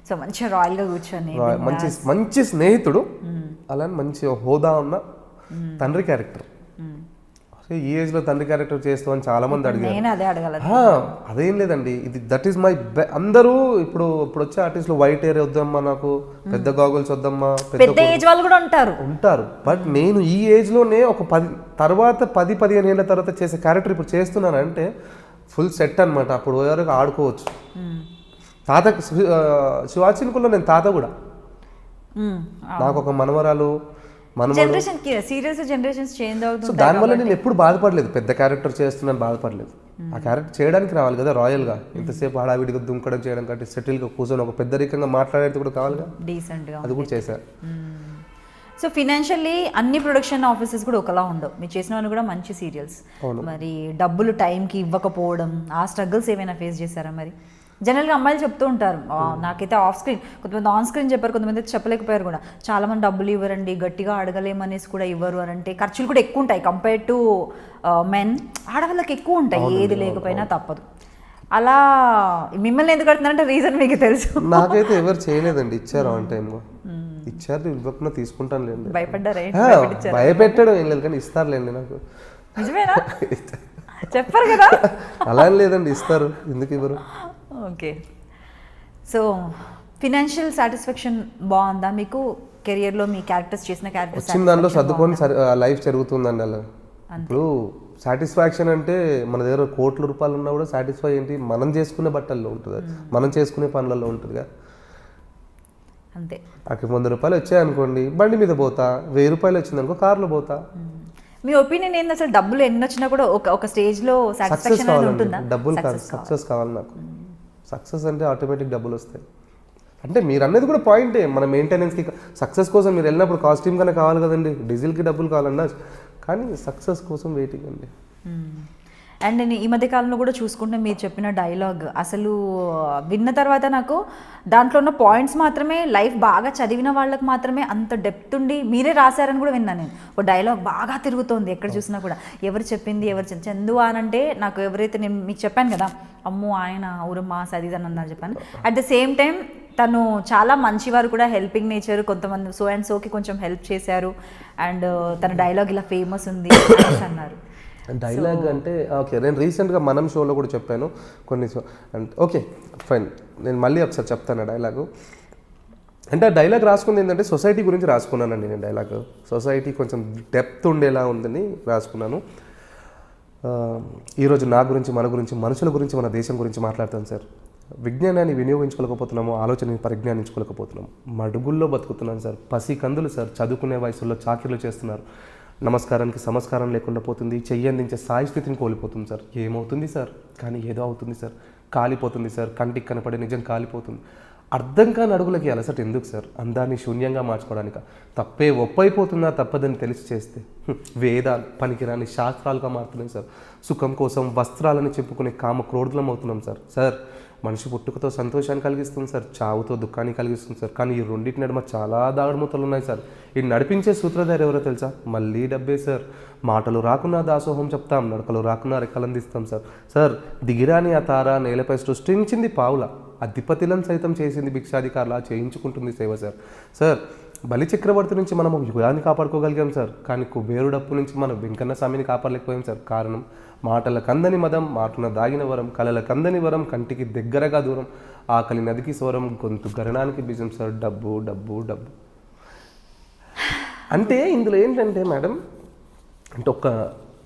సో మంచిగా రాయల్గా కూర్చొని మంచి మంచి స్నేహితుడు, అలానే మంచి హోదా ఉన్న తండ్రి క్యారెక్టర్. ఈ ఏజ్ లో తండ్రి క్యారెక్టర్ చేస్తామని చాలా మంది అడిగారు. నేను అదే అడగల. అదేం లేదండి, ఇది దట్ ఈస్ మై అందరూ ఇప్పుడు వచ్చే ఆర్టిస్టులు వైట్ హెయిర్ వద్దమ్మా, నాకు పెద్ద గాగుల్స్ వద్దమ్మా, పెద్ద ఏజ్ వాళ్ళు కూడా ఉంటారు. బట్ నేను ఈ ఏజ్ లోనే ఒక 10-15 ఏళ్ళ తర్వాత చేసే క్యారెక్టర్ ఇప్పుడు చేస్తున్నాను అంటే ఫుల్ సెట్ అనమాట. అప్పుడు వరకు ఆడుకోవచ్చు. తాత శివాచిన్కుల్లో నేను తాత కూడా. నాకు ఒక మనవరాలు జనరేషన్ సీరియల్స్ జనరేషన్స్ చేంజ్ అవుతుంది. సో దానివల్ల నేను ఎప్పుడు బాధపడలేదు, పెద్ద క్యారెక్టర్ చేస్తున్నాను బాధపడలేదు. ఆ క్యారెక్టర్ చేయడానికి రావాలి కదా రాయల్గా, ఎంతసేపు హడావిడిగా దుంకడం చేయడం కంటే సెటిల్గా కూర్చొని ఒక పెద్దరికంగా మాట్లాడేది కూడా కావాలిగా, డీసెంట్గా అది కూడా చేశారు. సో ఫినాన్షియల్లీ అన్ని ప్రొడక్షన్ ఆఫీసెస్ కూడా ఒకలా ఉండవు. మీరు చేసినవన్నీ కూడా మంచి సీరియల్స్. మరి డబ్బులు టైంకి ఇవ్వకపోవడం, ఆ స్ట్రగుల్స్ ఏమైనా ఫేస్ చేశారా? మరి జనరల్గా అమ్మాయిలు చెప్తూ ఉంటారు, నాకైతే ఆఫ్ స్క్రీన్, కొంతమంది ఆన్ స్క్రీన్ చెప్పారు, కొంతమంది చెప్పలేకపోయారు కూడా. చాలా మంది డబ్బులు ఇవ్వరండి, గట్టిగా అడగలేమనేసి కూడా ఇవ్వరు అని అంటే ఖర్చులు కూడా ఎక్కువ ఉంటాయి కంపేర్ టు మెన్. ఆడవాళ్ళకి ఎక్కువ ఉంటాయి, ఏది లేకపోయినా తప్పదు. అలా మిమ్మల్ని ఎందుకు అడుగుతున్నారంటే రీజన్ మీకు తెలుసు. నాకైతే ఎవరు చేయలేదండి, ఇచ్చారు ఆన్ టైంలో ఇచ్చారు, ఇవ్వకుండా తీసుకుంటాను లేండి. భయపడ్డారా? భయపెట్టడం ఏం లేదు కానీ ఇస్తారులేండి నాకు. నిజమేనా? చెప్పారు కదా. అలా లేదండి, ఇస్తారు, ఎందుకు ఇవ్వరు. ఓకే. సో ఫినాన్షియల్ సాటిస్ఫాక్షన్ బాగుందా మీకు కెరియర్లో? మీ క్యారెక్టర్స్ చేసిన క్యారెక్టర్స్ వచ్చిన దాంట్లో సర్దుకొని లైఫ్ జరుగుతుందండి. అలా ఇప్పుడు సాటిస్ఫాక్షన్ అంటే మన దగ్గర కోట్ల రూపాయలు ఉన్నా కూడా సాటిస్ఫై ఏంటి, మనం చేసుకునే బట్టల్లో ఉంటుంది, మనం చేసుకునే పనులలో ఉంటుందిగా. అంతే. నాకు 100 రూపాయలు వచ్చాయనుకోండి, బండి మీద పోతా. 1000 రూపాయలు వచ్చిందనుకో కార్లో పోతా. మీ ఒపీనియన్ ఏంది అసలు? డబ్బులు ఎన్ని వచ్చినా కూడా ఒక స్టేజ్లో సాటిస్ఫాక్షన్ అనేది ఉంటుందా? డబ్బులు కాదు, సక్సెస్ కావాలి నాకు. సక్సెస్ అంటే ఆటోమేటిక్ డబ్బులు వస్తాయి. అంటే మీరు అన్నది కూడా పాయింటే, మన మెయింటెనెన్స్కి సక్సెస్ కోసం మీరు వెళ్ళినప్పుడు కాస్ట్యూమ్ కన్నా కావాలి కదండి, డీజిల్కి డబ్బులు కావాలన్నా, కానీ సక్సెస్ కోసం వెయిటింగ్ అండి. అండ్ నేను ఈ మధ్య కాలంలో కూడా చూసుకుంటే మీరు చెప్పిన డైలాగ్ అసలు విన్న తర్వాత నాకు దాంట్లో ఉన్న పాయింట్స్ మాత్రమే, లైఫ్ బాగా చదివిన వాళ్ళకి మాత్రమే అంత డెప్త్ ఉండి మీరే రాశారని కూడా విన్నాను నేను. ఒక డైలాగ్ బాగా తిరుగుతోంది ఎక్కడ చూసినా కూడా, ఎవరు చెప్పింది, చందు అని అంటే నాకు ఎవరైతే, నేను మీకు చెప్పాను కదా, అమ్మో ఆయన ఊరమ్మా సదీద్ అని అన్నారు చెప్పాను. అట్ ద సేమ్ టైం తను చాలా మంచివారు కూడా, హెల్పింగ్ నేచర్, కొంతమంది సో అండ్ సోకి కొంచెం హెల్ప్ చేశారు, అండ్ తన డైలాగ్ ఇలా ఫేమస్ ఉంది అన్నారు. డైలాగ్ అంటే ఓకే, నేను రీసెంట్గా మనం షోలో కూడా చెప్పాను కొన్ని అంటే ఓకే ఫైన్, నేను మళ్ళీ ఒకసారి చెప్తాను డైలాగు. అంటే ఆ డైలాగ్ రాసుకుంది ఏంటంటే సొసైటీ గురించి రాసుకున్నానండి నేను. డైలాగ్ సొసైటీ కొంచెం డెప్త్ ఉండేలా ఉందని రాసుకున్నాను. ఈరోజు నా గురించి, మన గురించి, మనుషుల గురించి, మన దేశం గురించి మాట్లాడతాను సార్. విజ్ఞానాన్ని వినియోగించుకోలేకపోతున్నాము, ఆలోచనని పరిజ్ఞానించుకోలేకపోతున్నాము, మడుగుల్లో బతుకుతున్నాను సార్. పసి కందులు సార్, చదువుకునే వయసులో చాకిరీలు చేస్తున్నారు. నమస్కారానికి సంస్కారం లేకుండా పోతుంది, చెయ్యందించే స్థాయి స్థితిని కోల్పోతుంది సార్. ఏమవుతుంది సార్? కానీ ఏదో అవుతుంది సార్, కాలిపోతుంది సార్, కంటికి కనపడే నిజం కాలిపోతుంది. అర్థం కాని అడుగులకి అలసట ఎందుకు సార్? అందాన్ని శూన్యంగా మార్చుకోవడానిక? తప్పే ఒప్పైపోతుందా తప్పదని తెలిసి చేస్తే వేదాలు పనికిరాని శాస్త్రాలుగా మారుతున్నాయి సార్. సుఖం కోసం వస్త్రాలని చెప్పుకునే కామ క్రోధులం అవుతున్నాం సార్. సార్ మనిషి పుట్టుకతో సంతోషాన్ని కలిగిస్తుంది సార్, చావుతో దుఃఖాన్ని కలిగిస్తుంది సార్. కానీ ఈ రెండింటి నడుమ చాలా దాగుడుమూతలు ఉన్నాయి సార్. ఈ నడిపించే సూత్రధారి ఎవరో తెలుసా? మళ్ళీ డబ్బే సార్. మాటలు రాకున్నా దాసోహం చెప్తాం, నడకలు రాకున్నా రెక్కలందిస్తాం సార్. సార్ దిగిరాని ఆ తార నేలపై సృష్టించింది పావుల, అధిపతిలను సైతం చేసింది భిక్షాధికారులా చేయించుకుంటుంది సేవ సార్. సార్ బలి చక్రవర్తి నుంచి మనం యుగాన్ని కాపాడుకోగలిగాం సార్, కానీ కుబేరుడప్పు నుంచి మనం వెంకన్న స్వామిని కాపాడలేకపోయాం సార్. కారణం మాటల కందని మదం, మాటన దాగిన వరం, కలల కందని వరం, కంటికి దగ్గరగా దూరం, ఆకలి నదికి స్వరం, గొంతు గరణానికి బీజం సార్. డబ్బు డబ్బు డబ్బు అంటే ఇందులో ఏంటంటే మేడం,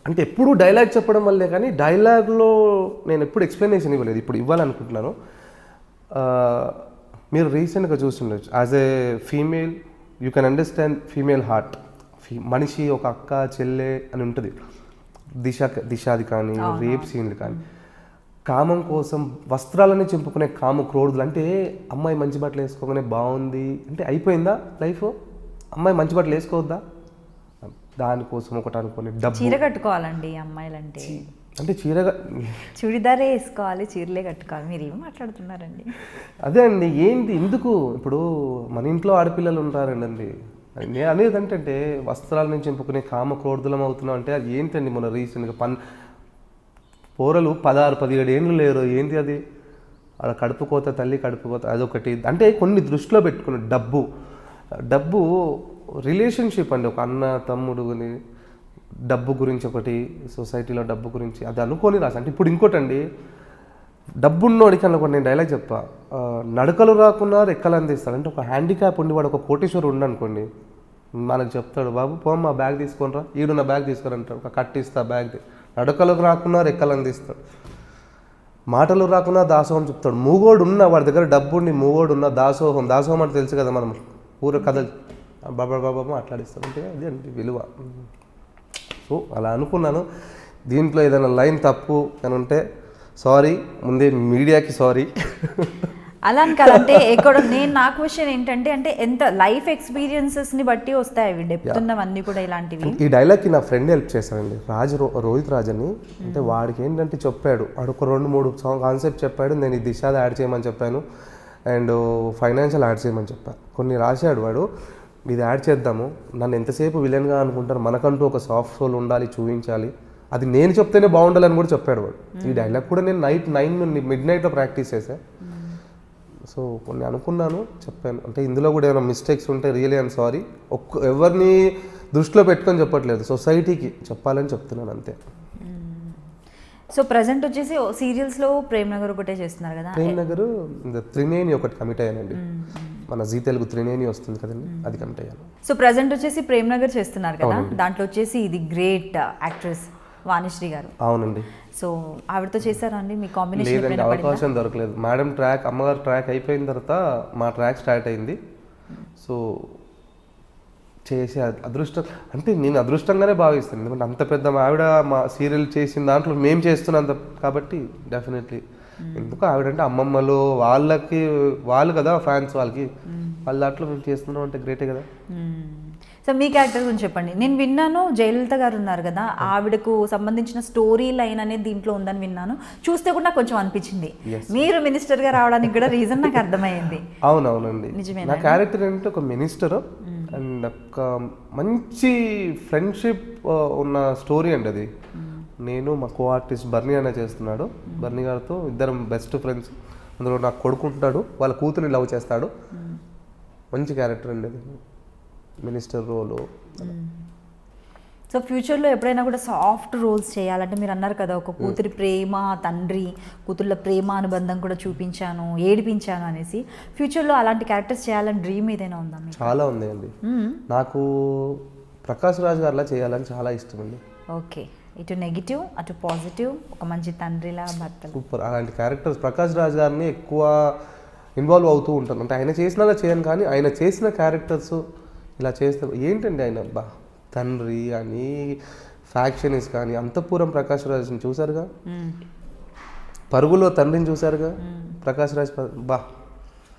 అంటే ఎప్పుడు డైలాగ్ చెప్పడం వల్లే, కానీ డైలాగ్లో నేను ఎప్పుడు ఎక్స్ప్లెనేషన్ ఇవ్వలేదు, ఇప్పుడు ఇవ్వాలనుకుంటున్నాను. మీరు రీసెంట్గా చూస్తుండొచ్చు, as a female you can understand female heart. మనిషి ఒక అక్క చెల్లె అని ఉంటుంది. దిశాది కానీ, రేప్ సీన్లు కానీ, కామం కోసం వస్త్రాలని చెంపుకునే కామ క్రోధులు. అంటే అమ్మాయి మంచి బట్టలు వేసుకోగానే బాగుంది అంటే అయిపోయిందా లైఫ్? అమ్మాయి మంచి బట్టలు వేసుకోవద్దా? దానికోసం ఒకటి అనుకోని డబ్బు. చీర కట్టుకోవాలండి అమ్మాయిలంటే, అంటే చీరగా చుడిదారే వేసుకోవాలి, చీరలే కట్టుకోవాలి. మీరు ఏం మాట్లాడుతున్నారండి? అదే అండి, ఏంటి ఎందుకు? ఇప్పుడు మన ఇంట్లో ఆడపిల్లలు ఉంటారండి. నేను అనేది అంటే వస్త్రాల నుంచి చెంపుకునే కామ క్రోధులం అవుతున్నాం అంటే అది ఏంటండి? మన రీసెంట్గా పోరలు 16-17 ఏళ్ళు లేరు, ఏంటి అది? ఆడ కడుపుకోత తల్లి కడుపుకోత అదొకటి. అంటే కొన్ని దృష్టిలో పెట్టుకుని డబ్బు రిలేషన్షిప్ అండి, ఒక అన్న తమ్ముడుని డబ్బు గురించి ఒకటి, సొసైటీలో డబ్బు గురించి అది అనుకొని రాసి. అంటే ఇప్పుడు ఇంకోటండి, డబ్బున్నోడికి అనుకోండి, నేను డైలాగ్ చెప్పా, నడకలు రాకుండా రెక్కలు అందిస్తాడు. అంటే ఒక హ్యాండిక్యాప్ ఉండి వాడు ఒక కోటీశ్వరుడు ఉండనుకోండి, మనకు చెప్తాడు, బాబు పోమ్మా బ్యాగ్ తీసుకొనిరా, ఈడున్న బ్యాగ్ తీసుకొని అంటాడు, ఒక కట్టిస్తా బ్యాగ్. నడకలు రాకుండా రెక్కలు అందిస్తాడు, మాటలు రాకుండా దాసోహం చెప్తాడు. మూగోడు ఉన్న వాడి దగ్గర డబ్బు ఉండి మూగోడు ఉన్న దాసోహం అంటే తెలుసు కదా, మనం ఊర కథలు బాబా మాట్లాడిస్తాం. అంటే అది అండి విలువ. సో అలా అనుకున్నాను. దీంట్లో ఏదైనా లైన్ తప్పు అని ఉంటే సారీ, ముందే మీడియాకి సారీ. అలా అని కాదంటే ఎక్కడ నా క్వశ్చన్ ఏంటంటే, అంటే ఎంత లైఫ్ ఎక్స్పీరియన్సెస్ని బట్టి వస్తాయి అవి, డెప్త్ ఉన్నవన్నీ కూడా ఇలాంటివి. ఈ డైలాగ్కి నా ఫ్రెండ్ హెల్ప్ చేశానండి, రోహిత్ రాజ్ అని. అంటే వాడికి ఏంటంటే చెప్పాడు, వాడు ఒక 2-3 కాన్సెప్ట్ చెప్పాడు, నేను ఈ దిశ యాడ్ చేయమని చెప్పాను అండ్ ఫైనాన్షియల్ యాడ్ చేయమని చెప్పాను. కొన్ని రాశాడు వాడు, ఇది యాడ్ చేద్దాము, నన్ను ఎంతసేపు విలన్గా అనుకుంటారు, మనకంటూ ఒక సాఫ్ట్ సోల్ ఉండాలి, చూపించాలి, అది నేను చెప్తేనే బాగుండాలని కూడా చెప్పాడు వాడు. ఈ డైలాగ్ కూడా నేను నైట్ 9 midnight ప్రాక్టీస్ చేశాను. సో కొన్ని అనుకున్నాను, చెప్పాను. అంటే ఇందులో కూడా ఏమైనా మిస్టేక్స్ ఉంటే రియలీ ఐఎమ్ సారీ. ఎవరిని దృష్టిలో పెట్టుకొని చెప్పట్లేదు, సొసైటీకి చెప్పాలని చెప్తున్నాను అంతే. సో ప్రజెంట్ వచ్చేసి సీరియల్స్లో ప్రేమ్ నగర్ ఒకటే చేస్తున్నారు కదా. ప్రేమ్ నగర్ త్రినేని ఒకటి కమిట్ అయ్యానండి, మన జీ తెలుగు త్రినేని వస్తుంది కదండి, అది కమిట్ అయ్యాను. సో ప్రజెంట్ వచ్చేసి ప్రేమ్ నగర్ చేస్తున్నారు కదా, దాంట్లో వచ్చేసి ఇది గ్రేట్ యాక్ట్రెస్ వాణిశ్రీ గారు. అవునండి. సో ఆవిడతో చేశారా అండి మీ కాంబినేషన్? లేదండి, అవకాశం దొరకలేదు. మేడం ట్రాక్, అమ్మగారు ట్రాక్ అయిపోయిన తర్వాత మా ట్రాక్ స్టార్ట్ అయింది. సో చేసే అదృష్టం అంటే నేను అదృష్టంగానే భావిస్తాను, ఎందుకంటే అంత పెద్ద ఆవిడ మా సీరియల్ చేసిన దాంట్లో మేము చేస్తున్నాం కాబట్టి డెఫినెట్లీ. ఎందుకు ఆవిడంటే అమ్మమ్మలు వాళ్ళు కదా ఫ్యాన్స్, వాళ్ళ దాంట్లో మేము చేస్తున్నాం అంటే గ్రేటే కదా. సో మీ క్యారెక్టర్ గురించి చెప్పండి. నేను విన్నాను జయలలిత గారు ఉన్నారు కదా, ఆవిడకు సంబంధించిన స్టోరీ లైన్ అనేది దీంట్లో ఉందని విన్నాను. చూస్తే కూడా నాకు కొంచెం అనిపించింది, మీరు మినిస్టర్గా రావడానికి కూడా రీజన్ నాకు అర్థమైంది. అవునవునండి, నా క్యారెక్టర్ ఏంటంటే ఒక మినిస్టర్ అండ్ ఒక మంచి ఫ్రెండ్షిప్ ఉన్న స్టోరీ అండి అది. నేను మా కో ఆర్టిస్ట్ బర్నీ అనే చేస్తున్నాడు, బర్నీ గారితో ఇద్దరం బెస్ట్ ఫ్రెండ్స్. అందులో నాకు కొడుకుంటాడు, వాళ్ళ కూతురిని లవ్ చేస్తాడు. మంచి క్యారెక్టర్ అండి అది, మినిస్టర్ రోలు. సో ఫ్యూచర్లో ఎప్పుడైనా కూడా సాఫ్ట్ రోల్స్ చేయాలంటే, మీరు అన్నారు కదా ఒక కూతురి ప్రేమ, తండ్రి కూతుర్ల ప్రేమ అనుబంధం కూడా చూపించాను, ఏడిపించాను అనేసి, ఫ్యూచర్లో అలాంటి క్యారెక్టర్స్ చేయాలని డ్రీమ్ ఏదైనా ఉందా? చాలా ఉంది అండి, నాకు ప్రకాష్ రాజ్ గారిలా చేయాలని చాలా ఇష్టం అండి. ఓకే, ఇటు నెగిటివ్ అటు పాజిటివ్, ఒక మంచి తండ్రిలా భర్త, సూపర్. అలాంటి క్యారెక్టర్స్ ప్రకాష్ రాజ్ గారిని ఎక్కువ ఇన్వాల్వ్ అవుతూ ఉంటాను. అంటే ఆయన చేసినలా చేయను, కానీ ఆయన చేసిన క్యారెక్టర్స్ ఇలా చేస్తారు ఏంటండి. ఆయన తండ్రి అని ఫ్యాక్షనిస్ కానీ, అంతఃపురం ప్రకాష్ రాజ్ని చూసారుగా, పరుగులో తండ్రిని చూసారుగా, ప్రకాష్ రాజ్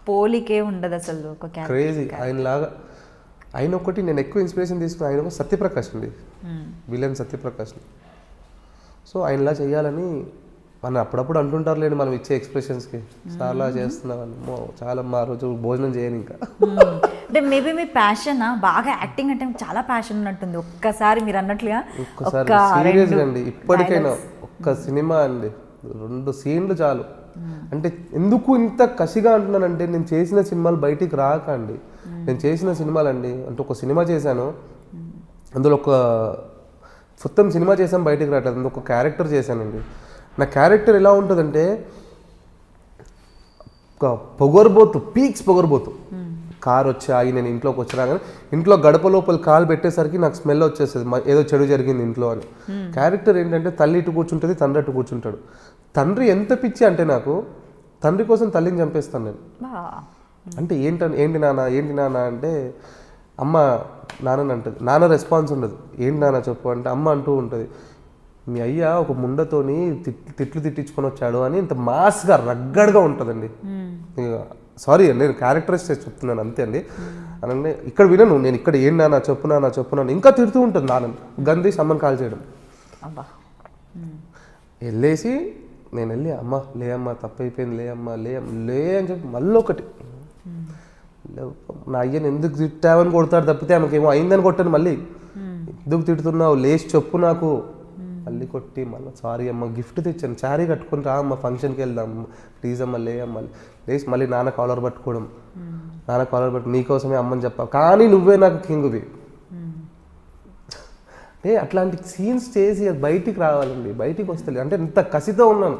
పోలికే ఉండదు అసలు, ఒక క్రేజీ. ఆయనలాగా ఆయన ఒకటి నేను ఎక్కువ ఇన్స్పిరేషన్ తీసుకుని, ఆయన ఒక సత్యప్రకాష్ అండి, విలన్ సత్యప్రకాష్. సో ఆయనలా చేయాలని మనం అప్పుడప్పుడు అంటుంటారు లేండి, మనం ఇచ్చే ఎక్స్ప్రెషన్స్కి చాలా చేస్తున్నామని. చాలా మా రోజు భోజనం చేయను ఇంకా. అంటే మేబీ మీ ప్యాషన్ బాగా యాక్టింగ్ అంటే చాలా ప్యాషన్ ఉన్నట్టుంది. ఒక్కసారి మీరు అన్నట్లుగా ఒక్కసారి సీరియస్గా అండి, ఇప్పటికైనా ఒక్క సినిమా అండి 2 సీన్లు చాలు. అంటే ఎందుకు ఇంత కసిగా అంటున్నానంటే, నేను చేసిన సినిమాలు బయటికి రాక అండి. నేను చేసిన సినిమాలు అండి, అంటే ఒక సినిమా చేశాను, అందులో ఒక మొత్తం సినిమా చేసాను బయటికి రావట్లేదు, అందులో ఒక క్యారెక్టర్ చేశానండి. నా క్యారెక్టర్ ఎలా ఉంటుందంటే, ఒక పొగరబోతు, పీక్స్ పొగరబోతు. కార్ వచ్చి ఆగి నేను ఇంట్లోకి వచ్చినా కానీ, ఇంట్లో గడప లోపల కాలు పెట్టేసరికి నాకు స్మెల్ వచ్చేస్తుంది, ఏదో చెడు జరిగింది ఇంట్లో అని. క్యారెక్టర్ ఏంటంటే, తల్లి ఇటు కూర్చుంటుంది, తండ్రి అటు కూర్చుంటాడు. తండ్రి ఎంత పిచ్చి అంటే, నాకు తండ్రి కోసం తల్లిని చంపేస్తాను నేను. అంటే ఏంటి నాన్న అంటే, అమ్మ నాన్నని అంటుంది. నాన్న రెస్పాన్స్ ఉండదు, ఏంటి నాన్న చెప్పు అంటే, అమ్మ అంటూ ఉంటుంది, మీ అయ్య ఒక ముండతోని తిట్లు తిట్టించుకొని వచ్చాడు అని. ఇంత మాస్గా రగ్గడ్గా ఉంటుందండి. సారీ అండి, నేను క్యారెక్టరైజ్ చేసి చెప్తున్నాను అంతే అండి. అలానే ఇక్కడ వినను నేను, ఇక్కడ ఏం నాన్న చెప్పున్నాను ఇంకా తిడుతూ ఉంటుంది నాన్న, గంది సమ్మని కాల్ చేయడం. వెళ్ళేసి నేను వెళ్ళి, అమ్మ లే అమ్మ తప్పైపోయింది, లే అమ్మ లే అని చెప్పి మళ్ళీ ఒకటి, నా అయ్యని ఎందుకు తిట్టావని కొడతాడు తప్పితే ఆమెకేమో అయిందని కొట్టాను. మళ్ళీ ఎందుకు తిడుతున్నావు, లేచి చెప్పు నాకు మళ్ళీ కొట్టి మళ్ళీ సారీ అమ్మ గిఫ్ట్ తెచ్చాను, శారీ కట్టుకొని రా అమ్మ ఫంక్షన్కి వెళ్దాం ప్లీజ్ అమ్మ లే అమ్మ లేచి మళ్ళీ నాన్న కాలర్ పట్టుకోవడం, నాన్న కాలర్ పట్టు నీకోసమే అమ్మని చెప్పా కానీ నువ్వే నాకు కింగువి. అంటే అట్లాంటి సీన్స్ చేసి అది బయటికి రావాలండి, బయటికి వస్తుంది అంటే ఇంత కసితో ఉన్నాను.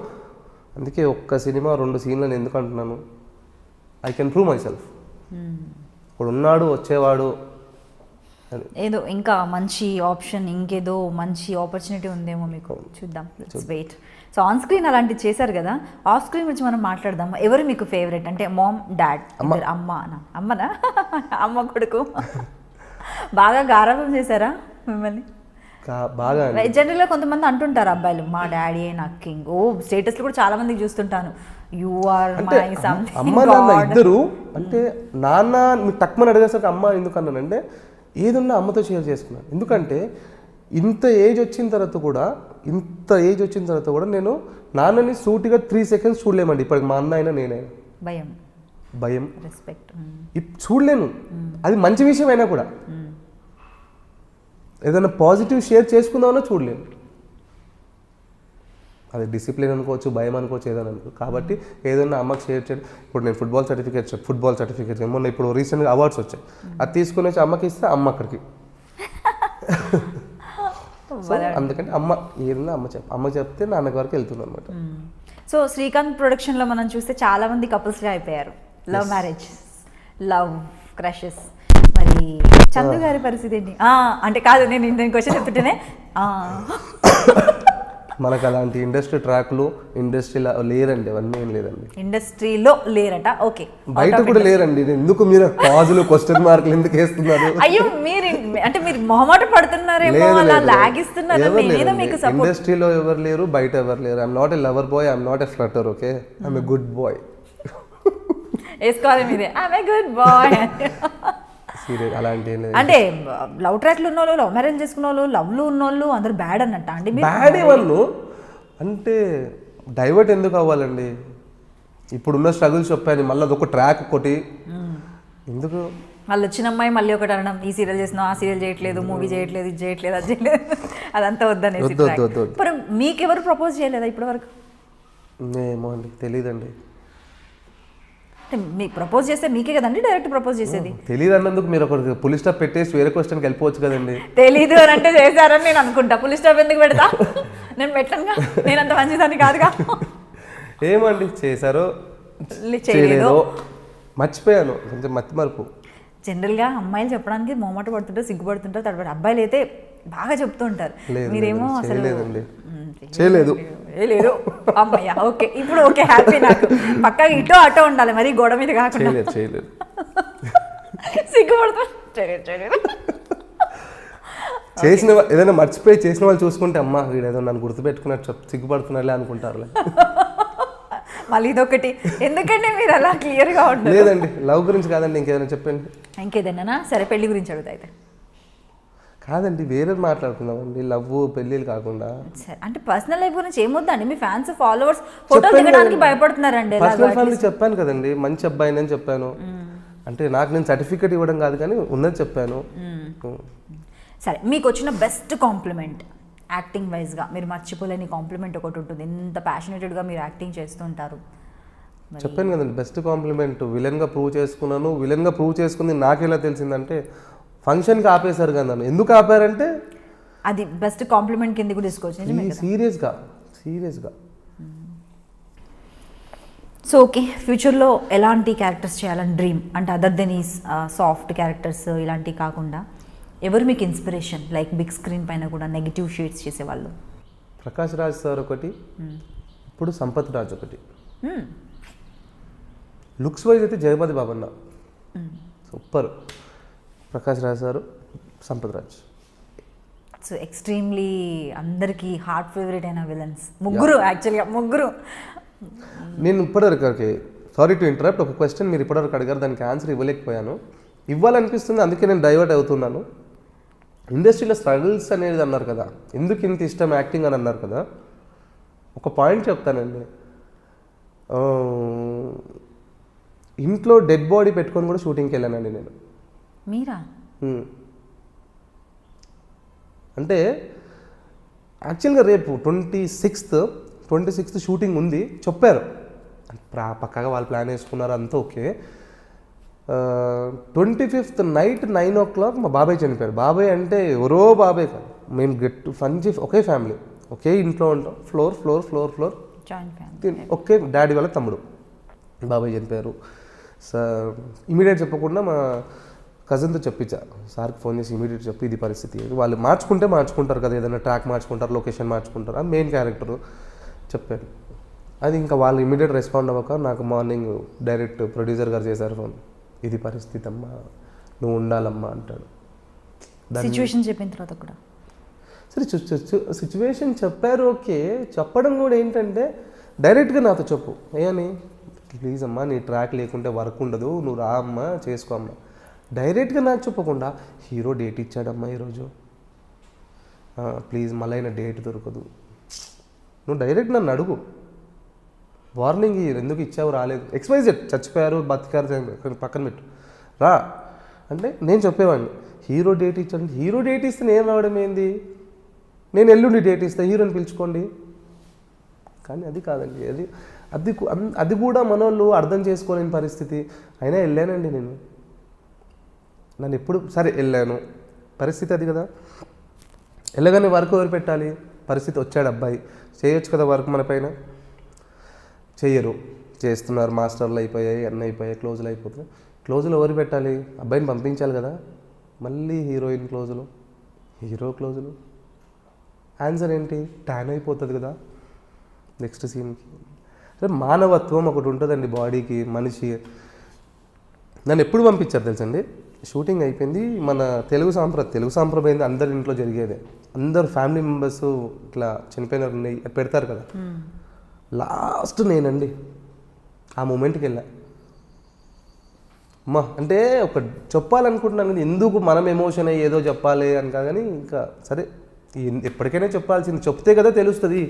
అందుకే ఒక్క సినిమా 2 సీన్లను ఎందుకు అంటున్నాను, I can prove my self. ఇప్పుడు ఉన్నాడు వచ్చేవాడు ఏదో ఇంకా మంచి ఆప్షన్, ఇంకేదో మంచి ఆపర్చునిటీ ఉందేమో మీకు, చూద్దాం, let's wait. So on screen అలాంటివి చేశారు కదా, ఆఫ్ స్క్రీన్ గురించి మనం మాట్లాడదాం. ఎవరు మీకు ఫేవరెట్ అంటే మామ్ డాడ్ అమ్మనా అమ్మ కొడుకు బాగా గారాబం చేశారా మిమ్మల్ని? బాగా జనరల్గా కొంతమంది అంటుంటారు అబ్బాయిలు మా డాడీ నాకు కింగ్. స్టేటస్లో కూడా చాలా మందికి చూస్తుంటాను, యు ఆర్ మై సంథింగ్. అమ్మ నాన్న ఇద్దరు అంటే నాన్న మీరు తక్కువ అడిగేసరికి అమ్మ ఎందుకు అన్నానంటే ఏదున్నా అమ్మతో షేర్ చేసుకున్నాను. ఎందుకంటే ఇంత ఏజ్ వచ్చిన తర్వాత కూడా నేను నాన్నని సూటిగా 3 seconds చూడలేమండి ఇప్పటికి, మా అన్న అయినా నేనైనా. భయం రెస్పెక్ట్ చూడలేను. అది మంచి విషయం అయినా కూడా ఏదైనా పాజిటివ్ షేర్ చేసుకుందామన్నా చూడలేను. అది డిసిప్లిన్ అనుకోవచ్చు, భయం అనుకోవచ్చు, ఏదైనా అనుకోవచ్చు. కాబట్టి ఏదైనా అమ్మకి షేర్ చేయండి. ఇప్పుడు నేను ఫుట్బాల్ సర్టిఫికేట్ మొన్న ఇప్పుడు రీసెంట్గా అవార్డ్స్ వచ్చాయి, అది తీసుకుని వచ్చి అమ్మకి ఇస్తే అమ్మ అక్కడికి. సో అందుకంటే అమ్మ ఏదైనా అమ్మ చెప్తే నాన్నకి వరకు వెళ్తుంది అనమాట. సో శ్రీకాంత్ ప్రొడక్షన్లో మనం చూస్తే చాలా మంది కపుల్స్గా అయిపోయారు, లవ్ మ్యారేజ్, లవ్ క్రషెస్. మరి చందు గారి పరిస్థితి ఏంటి? అంటే కాదు, నేను క్వశ్చన్ చెప్తుంటేనే మనకు అలాంటి ఇండస్ట్రీ ట్రాక్లు ఇండస్ట్రీలో లేరండి, అవన్నీ ఏం లేదండి. ఇండస్ట్రీలో లేరట, ఓకే. బయట కూడా లేరండి. ఎందుకు మీరు పాజులు క్వశ్చన్ మార్కులు ఎందుకు వేస్తున్నారు? అయ్యో మీరు మొహమాట పడుతున్నారేమో, అలా లాగిస్తున్నారు. ఇండస్ట్రీలో ఎవరు లేరు, బయట ఎవరు లేరు. I'm not a lover boy, I'm not a flirter, okay, I'm a good boy. వేసుకోవాలి మీరే, ఐఎమ్ ఎ గుడ్ బాయ్. అలాంటి అంటే లవ్ ట్రాక్లు ఉన్నోళ్ళు, లవ్ మ్యారేజ్ చేసుకున్న వాళ్ళు, లవ్లు ఉన్నోళ్ళు అందరు బ్యాడ్ అన్నట్ట అండి? బ్యాడ్ వాళ్ళు అంటే డైవర్ట్ ఎందుకు అవ్వాలండి? ఇప్పుడున్న స్ట్రగుల్స్ చెప్పాను, మళ్ళీ అదొక ట్రాక్ ఒకటి ఎందుకు? వాళ్ళు వచ్చిన అమ్మాయి మళ్ళీ ఒకటి అనడం, ఈ సీరియల్ చేసినా ఆ సీరియల్ చేయట్లేదు, మూవీ చేయట్లేదు, ఇది చేయట్లేదు, అది చేయలేదు, అదంతా వద్దనేసి. మరి మీకెవరు ప్రపోజ్ చేయలేదా ఇప్పటి వరకు? ఏమో అండి, తెలీదండి. మీకు ప్రపోజ్ చేస్తే మీకే కదండి డైరెక్ట్ ప్రపోజ్ చేసేది. తెలియదు అన్నందుకు మీరు ఒక పులి స్టాప్ పెట్టేసి వేరే క్వశ్చన్కి వెళ్ళిపోవచ్చు కదండి. తెలీదు అని అంటే చేశారని నేను అనుకుంటా, పులి స్టాప్ ఎందుకు పెడతా? నేను పెట్టనుగా, నేను అంత మంచిదాన్ని కాదుగా. ఏమండి చేశారో చేయలేదో మర్చిపోయాను, కొంచెం మతి మరుపు. జనరల్గా అమ్మాయిలు చెప్పడానికి మొహమాట పడుతుంటారు, సిగ్గుపడుతుంటారు, తడబడి. అబ్బాయిలు అయితే బాగా చెప్తూ ఉంటారు, మీరేమో అసలు చేయలేదు. అమ్మయ్య, ఓకే, ఇప్పుడు ఓకే, హ్యాపీ. నాకు పక్కగా ఇటో అటో ఉండాలి, మరి గోడ మీద కాకుండా. చేయలేదు సిగ్గుపడుతూ చేసిన ఏదైనా మర్చిపోయి చేసిన వాళ్ళు చూసుకుంటే అమ్మ వీడు ఏదో నన్ను గుర్తుపెట్టుకున్నట్టు సిగ్గుపడుతున్నారులే అనుకుంటారులే. మళ్ళీ ఇదొకటి, ఎందుకంటే మీరు అలా క్లియర్గా ఉంటారు. లేదండి, లవ్ గురించి కాదండి, ఇంకేదైనా చెప్పండి. ఇంకేదైనా సరే, పెళ్లి గురించి అడుగుతా అయితే. కాదండి, వేరే మాట్లాడుకుందామండి, లవ్ పెళ్ళిళ్ళు కాకుండా. సరే, అంటే పర్సనల్ లైఫ్ గురించి ఏమొద్దండి, మీ ఫ్యాన్స్ ఫాలోవర్స్ ఫోటోలు దిగడానికి భయపడుతున్నారండి. పర్సనల్ ఫ్యామిలీ చెప్పాను కదండి, మంచి అబ్బాయి అని చెప్పాను. అంటే నాకు నేను సర్టిఫికేట్ ఇవ్వడం కాదు కానీ ఉన్నది చెప్పాను. సరే, మీకు వచ్చిన బెస్ట్ కాంప్లిమెంట్ యాక్టింగ్ వైజ్గా, మీరు మర్చిపోలేని కాంప్లిమెంట్ ఒకటి ఉంటుంది, ఎంత ప్యాషనేటెడ్గా మీరు యాక్టింగ్ చేస్తుంటారు. చెప్పాను కదండి, బెస్ట్ కాంప్లిమెంట్ విలన్గా ప్రూవ్ చేసుకున్నాను. విలన్గా ప్రూవ్ చేసుకుంది నాకెలా తెలిసిందంటే ఫంక్షన్కి ఆపేశారు కదా నన్ను. ఎందుకు ఆపారంటే అది బెస్ట్ కాంప్లిమెంట్ కింద కూడా తీసుకోవచ్చు. సీరియస్గా. సో ఓకే, ఫ్యూచర్లో ఎలాంటి క్యారెక్టర్స్ చేయాలని డ్రీమ్? అంటే అదర్ దెన్ ఈ సాఫ్ట్ క్యారెక్టర్స్ ఇలాంటివి కాకుండా ఎవరు మీకు ఇన్స్పిరేషన్? లైక్ బిగ్ స్క్రీన్ పైన కూడా నెగిటివ్ షేడ్స్ చేసేవాళ్ళు. ప్రకాష్ రాజ్ సార్ ఒకటి, ఇప్పుడు సంపత్ రాజ్ ఒకటి. లుక్స్ వైజ్ అయితే జగపతి బాబన్న super, Prakash Raj sir, Sampath Raj. So ఎక్స్ట్రీమ్లీ అందరికీ హార్ట్ ఫేవరెట్ అయిన విలన్స్ ముగ్గురు. యాక్చువల్గా ముగ్గురు. నేను ఇప్పటివరకు సారీ టు ఇంటరప్ట్, ఒక క్వశ్చన్ మీరు ఇప్పటివరకు అడిగారు, దానికి ఆన్సర్ ఇవ్వలేకపోయాను. ఇవ్వాలనిపిస్తుంది, అందుకే నేను డైవర్ట్ అవుతున్నాను. ఇండస్ట్రీలో స్ట్రగుల్స్ అనేది అన్నారు కదా, ఎందుకు ఇంత ఇష్టం యాక్టింగ్ అని అన్నారు కదా, ఒక పాయింట్ చెప్తానండి. ఇంట్లో డెడ్ బాడీ పెట్టుకొని కూడా షూటింగ్కి వెళ్ళానండి నేను. మీరా? అంటే యాక్చువల్గా రేపు 26th షూటింగ్ ఉంది చెప్పారు, పక్కగా వాళ్ళు ప్లాన్ వేసుకున్నారు, అంతా ఓకే. 25th నైట్ 9 o'clock మా బాబాయ్ చనిపోయారు. బాబాయ్ అంటే ఎవరో బాబాయ్ కాదు, మేము ఒకే ఫ్యామిలీ, ఒకే ఇంట్లో ఉంటాం, ఫ్లోర్ జాయింట్ ఫ్యామిలీ, ఒకే డాడీ వాళ్ళ తమ్ముడు. బాబాయ్ చనిపోయారు. సార్ ఇమీడియట్ చెప్పకుండా మా కజిన్తో చెప్పించా, సార్కి ఫోన్ చేసి ఇమీడియట్ చెప్పి ఇది పరిస్థితి, వాళ్ళు మార్చుకుంటారు కదా, ఏదైనా ట్రాక్ మార్చుకుంటారు, లొకేషన్ మార్చుకుంటారు, ఆ మెయిన్ క్యారెక్టర్ చెప్పాను. అది ఇంకా వాళ్ళు ఇమీడియట్ రెస్పాండ్ అవ్వక నాకు మార్నింగ్ డైరెక్ట్ ప్రొడ్యూసర్ గారు చేశారు ఫోన్, ఇది పరిస్థితి అమ్మా, నువ్వు ఉండాలమ్మా అంటాడు. సిచ్యువేషన్ చెప్పిన తర్వాత కూడా సరే సిచ్యువేషన్ చెప్పారు, ఓకే. చెప్పడం కూడా ఏంటంటే డైరెక్ట్గా నాతో చెప్పు, ఏమని, ప్లీజ్ అమ్మా నీ ట్రాక్ లేకుంటే వర్క్ ఉండదు, నువ్వు రా అమ్మా చేసుకో అమ్మా. డైరెక్ట్గా నాకు చెప్పకుండా హీరో డేట్ ఇచ్చాడమ్మా ఈరోజు, ప్లీజ్ మళ్ళీ అయినా డేట్ దొరకదు. నువ్వు డైరెక్ట్ నన్ను అడుగు, వార్నింగ్ ఎందుకు ఇచ్చావు, రాలేదు, XYZ చచ్చిపోయారు బతికారు పక్కన పెట్టు, రా అంటే నేను చెప్పేవాడిని. హీరో డేట్ ఇచ్చాడు, హీరో డేట్ ఇస్తే నేను రావడం ఏంది, నేను ఎల్లుండి డేట్ ఇస్తే హీరోని పిలుచుకోండి. కానీ అది కాదండి, అది కూడా మనోళ్ళు అర్థం చేసుకోలేని పరిస్థితి. అయినా వెళ్ళానండి నేను, నన్ను ఎప్పుడు సరే వెళ్ళాను, పరిస్థితి అది కదా. వెళ్ళగానే వర్క్ ఎవరు పెట్టాలి, పరిస్థితి వచ్చాడు అబ్బాయి, చేయొచ్చు కదా వర్క్ మన పైన, చెయ్యరు, చేస్తున్నారు, మాస్టర్లు అయిపోయాయి, అన్నీ అయిపోయాయి, క్లోజులు అయిపోతాయి. క్లోజులు ఎవరు పెట్టాలి, అబ్బాయిని పంపించాలి కదా. మళ్ళీ హీరోయిన్ క్లోజులు, హీరో క్లోజులు, ఆన్సర్ ఏంటి, ట్యాన్ అయిపోతుంది కదా నెక్స్ట్ సీన్కి. అరే మానవత్వం ఒకటి ఉంటుందండి బాడీకి, మనిషి. నన్ను ఎప్పుడు పంపించారు తెలుసండి, షూటింగ్ అయిపోయింది, మన తెలుగు సాంప్రదాయం అందరి ఇంట్లో జరిగేదే, అందరు ఫ్యామిలీ మెంబర్స్ ఇట్లా చనిపోయినారు పెడతారు కదా, లాస్ట్ నేనండి ఆ మూమెంట్కి వెళ్ళా. అమ్మా అంటే ఒక చెప్పాలనుకుంటున్నాను కానీ ఎందుకు మనం ఎమోషన్ అయ్యి ఏదో చెప్పాలి అని కానీ, ఇంకా సరే ఎప్పటికైనా చెప్పాల్సింది, చెప్తే కదా తెలుస్తుంది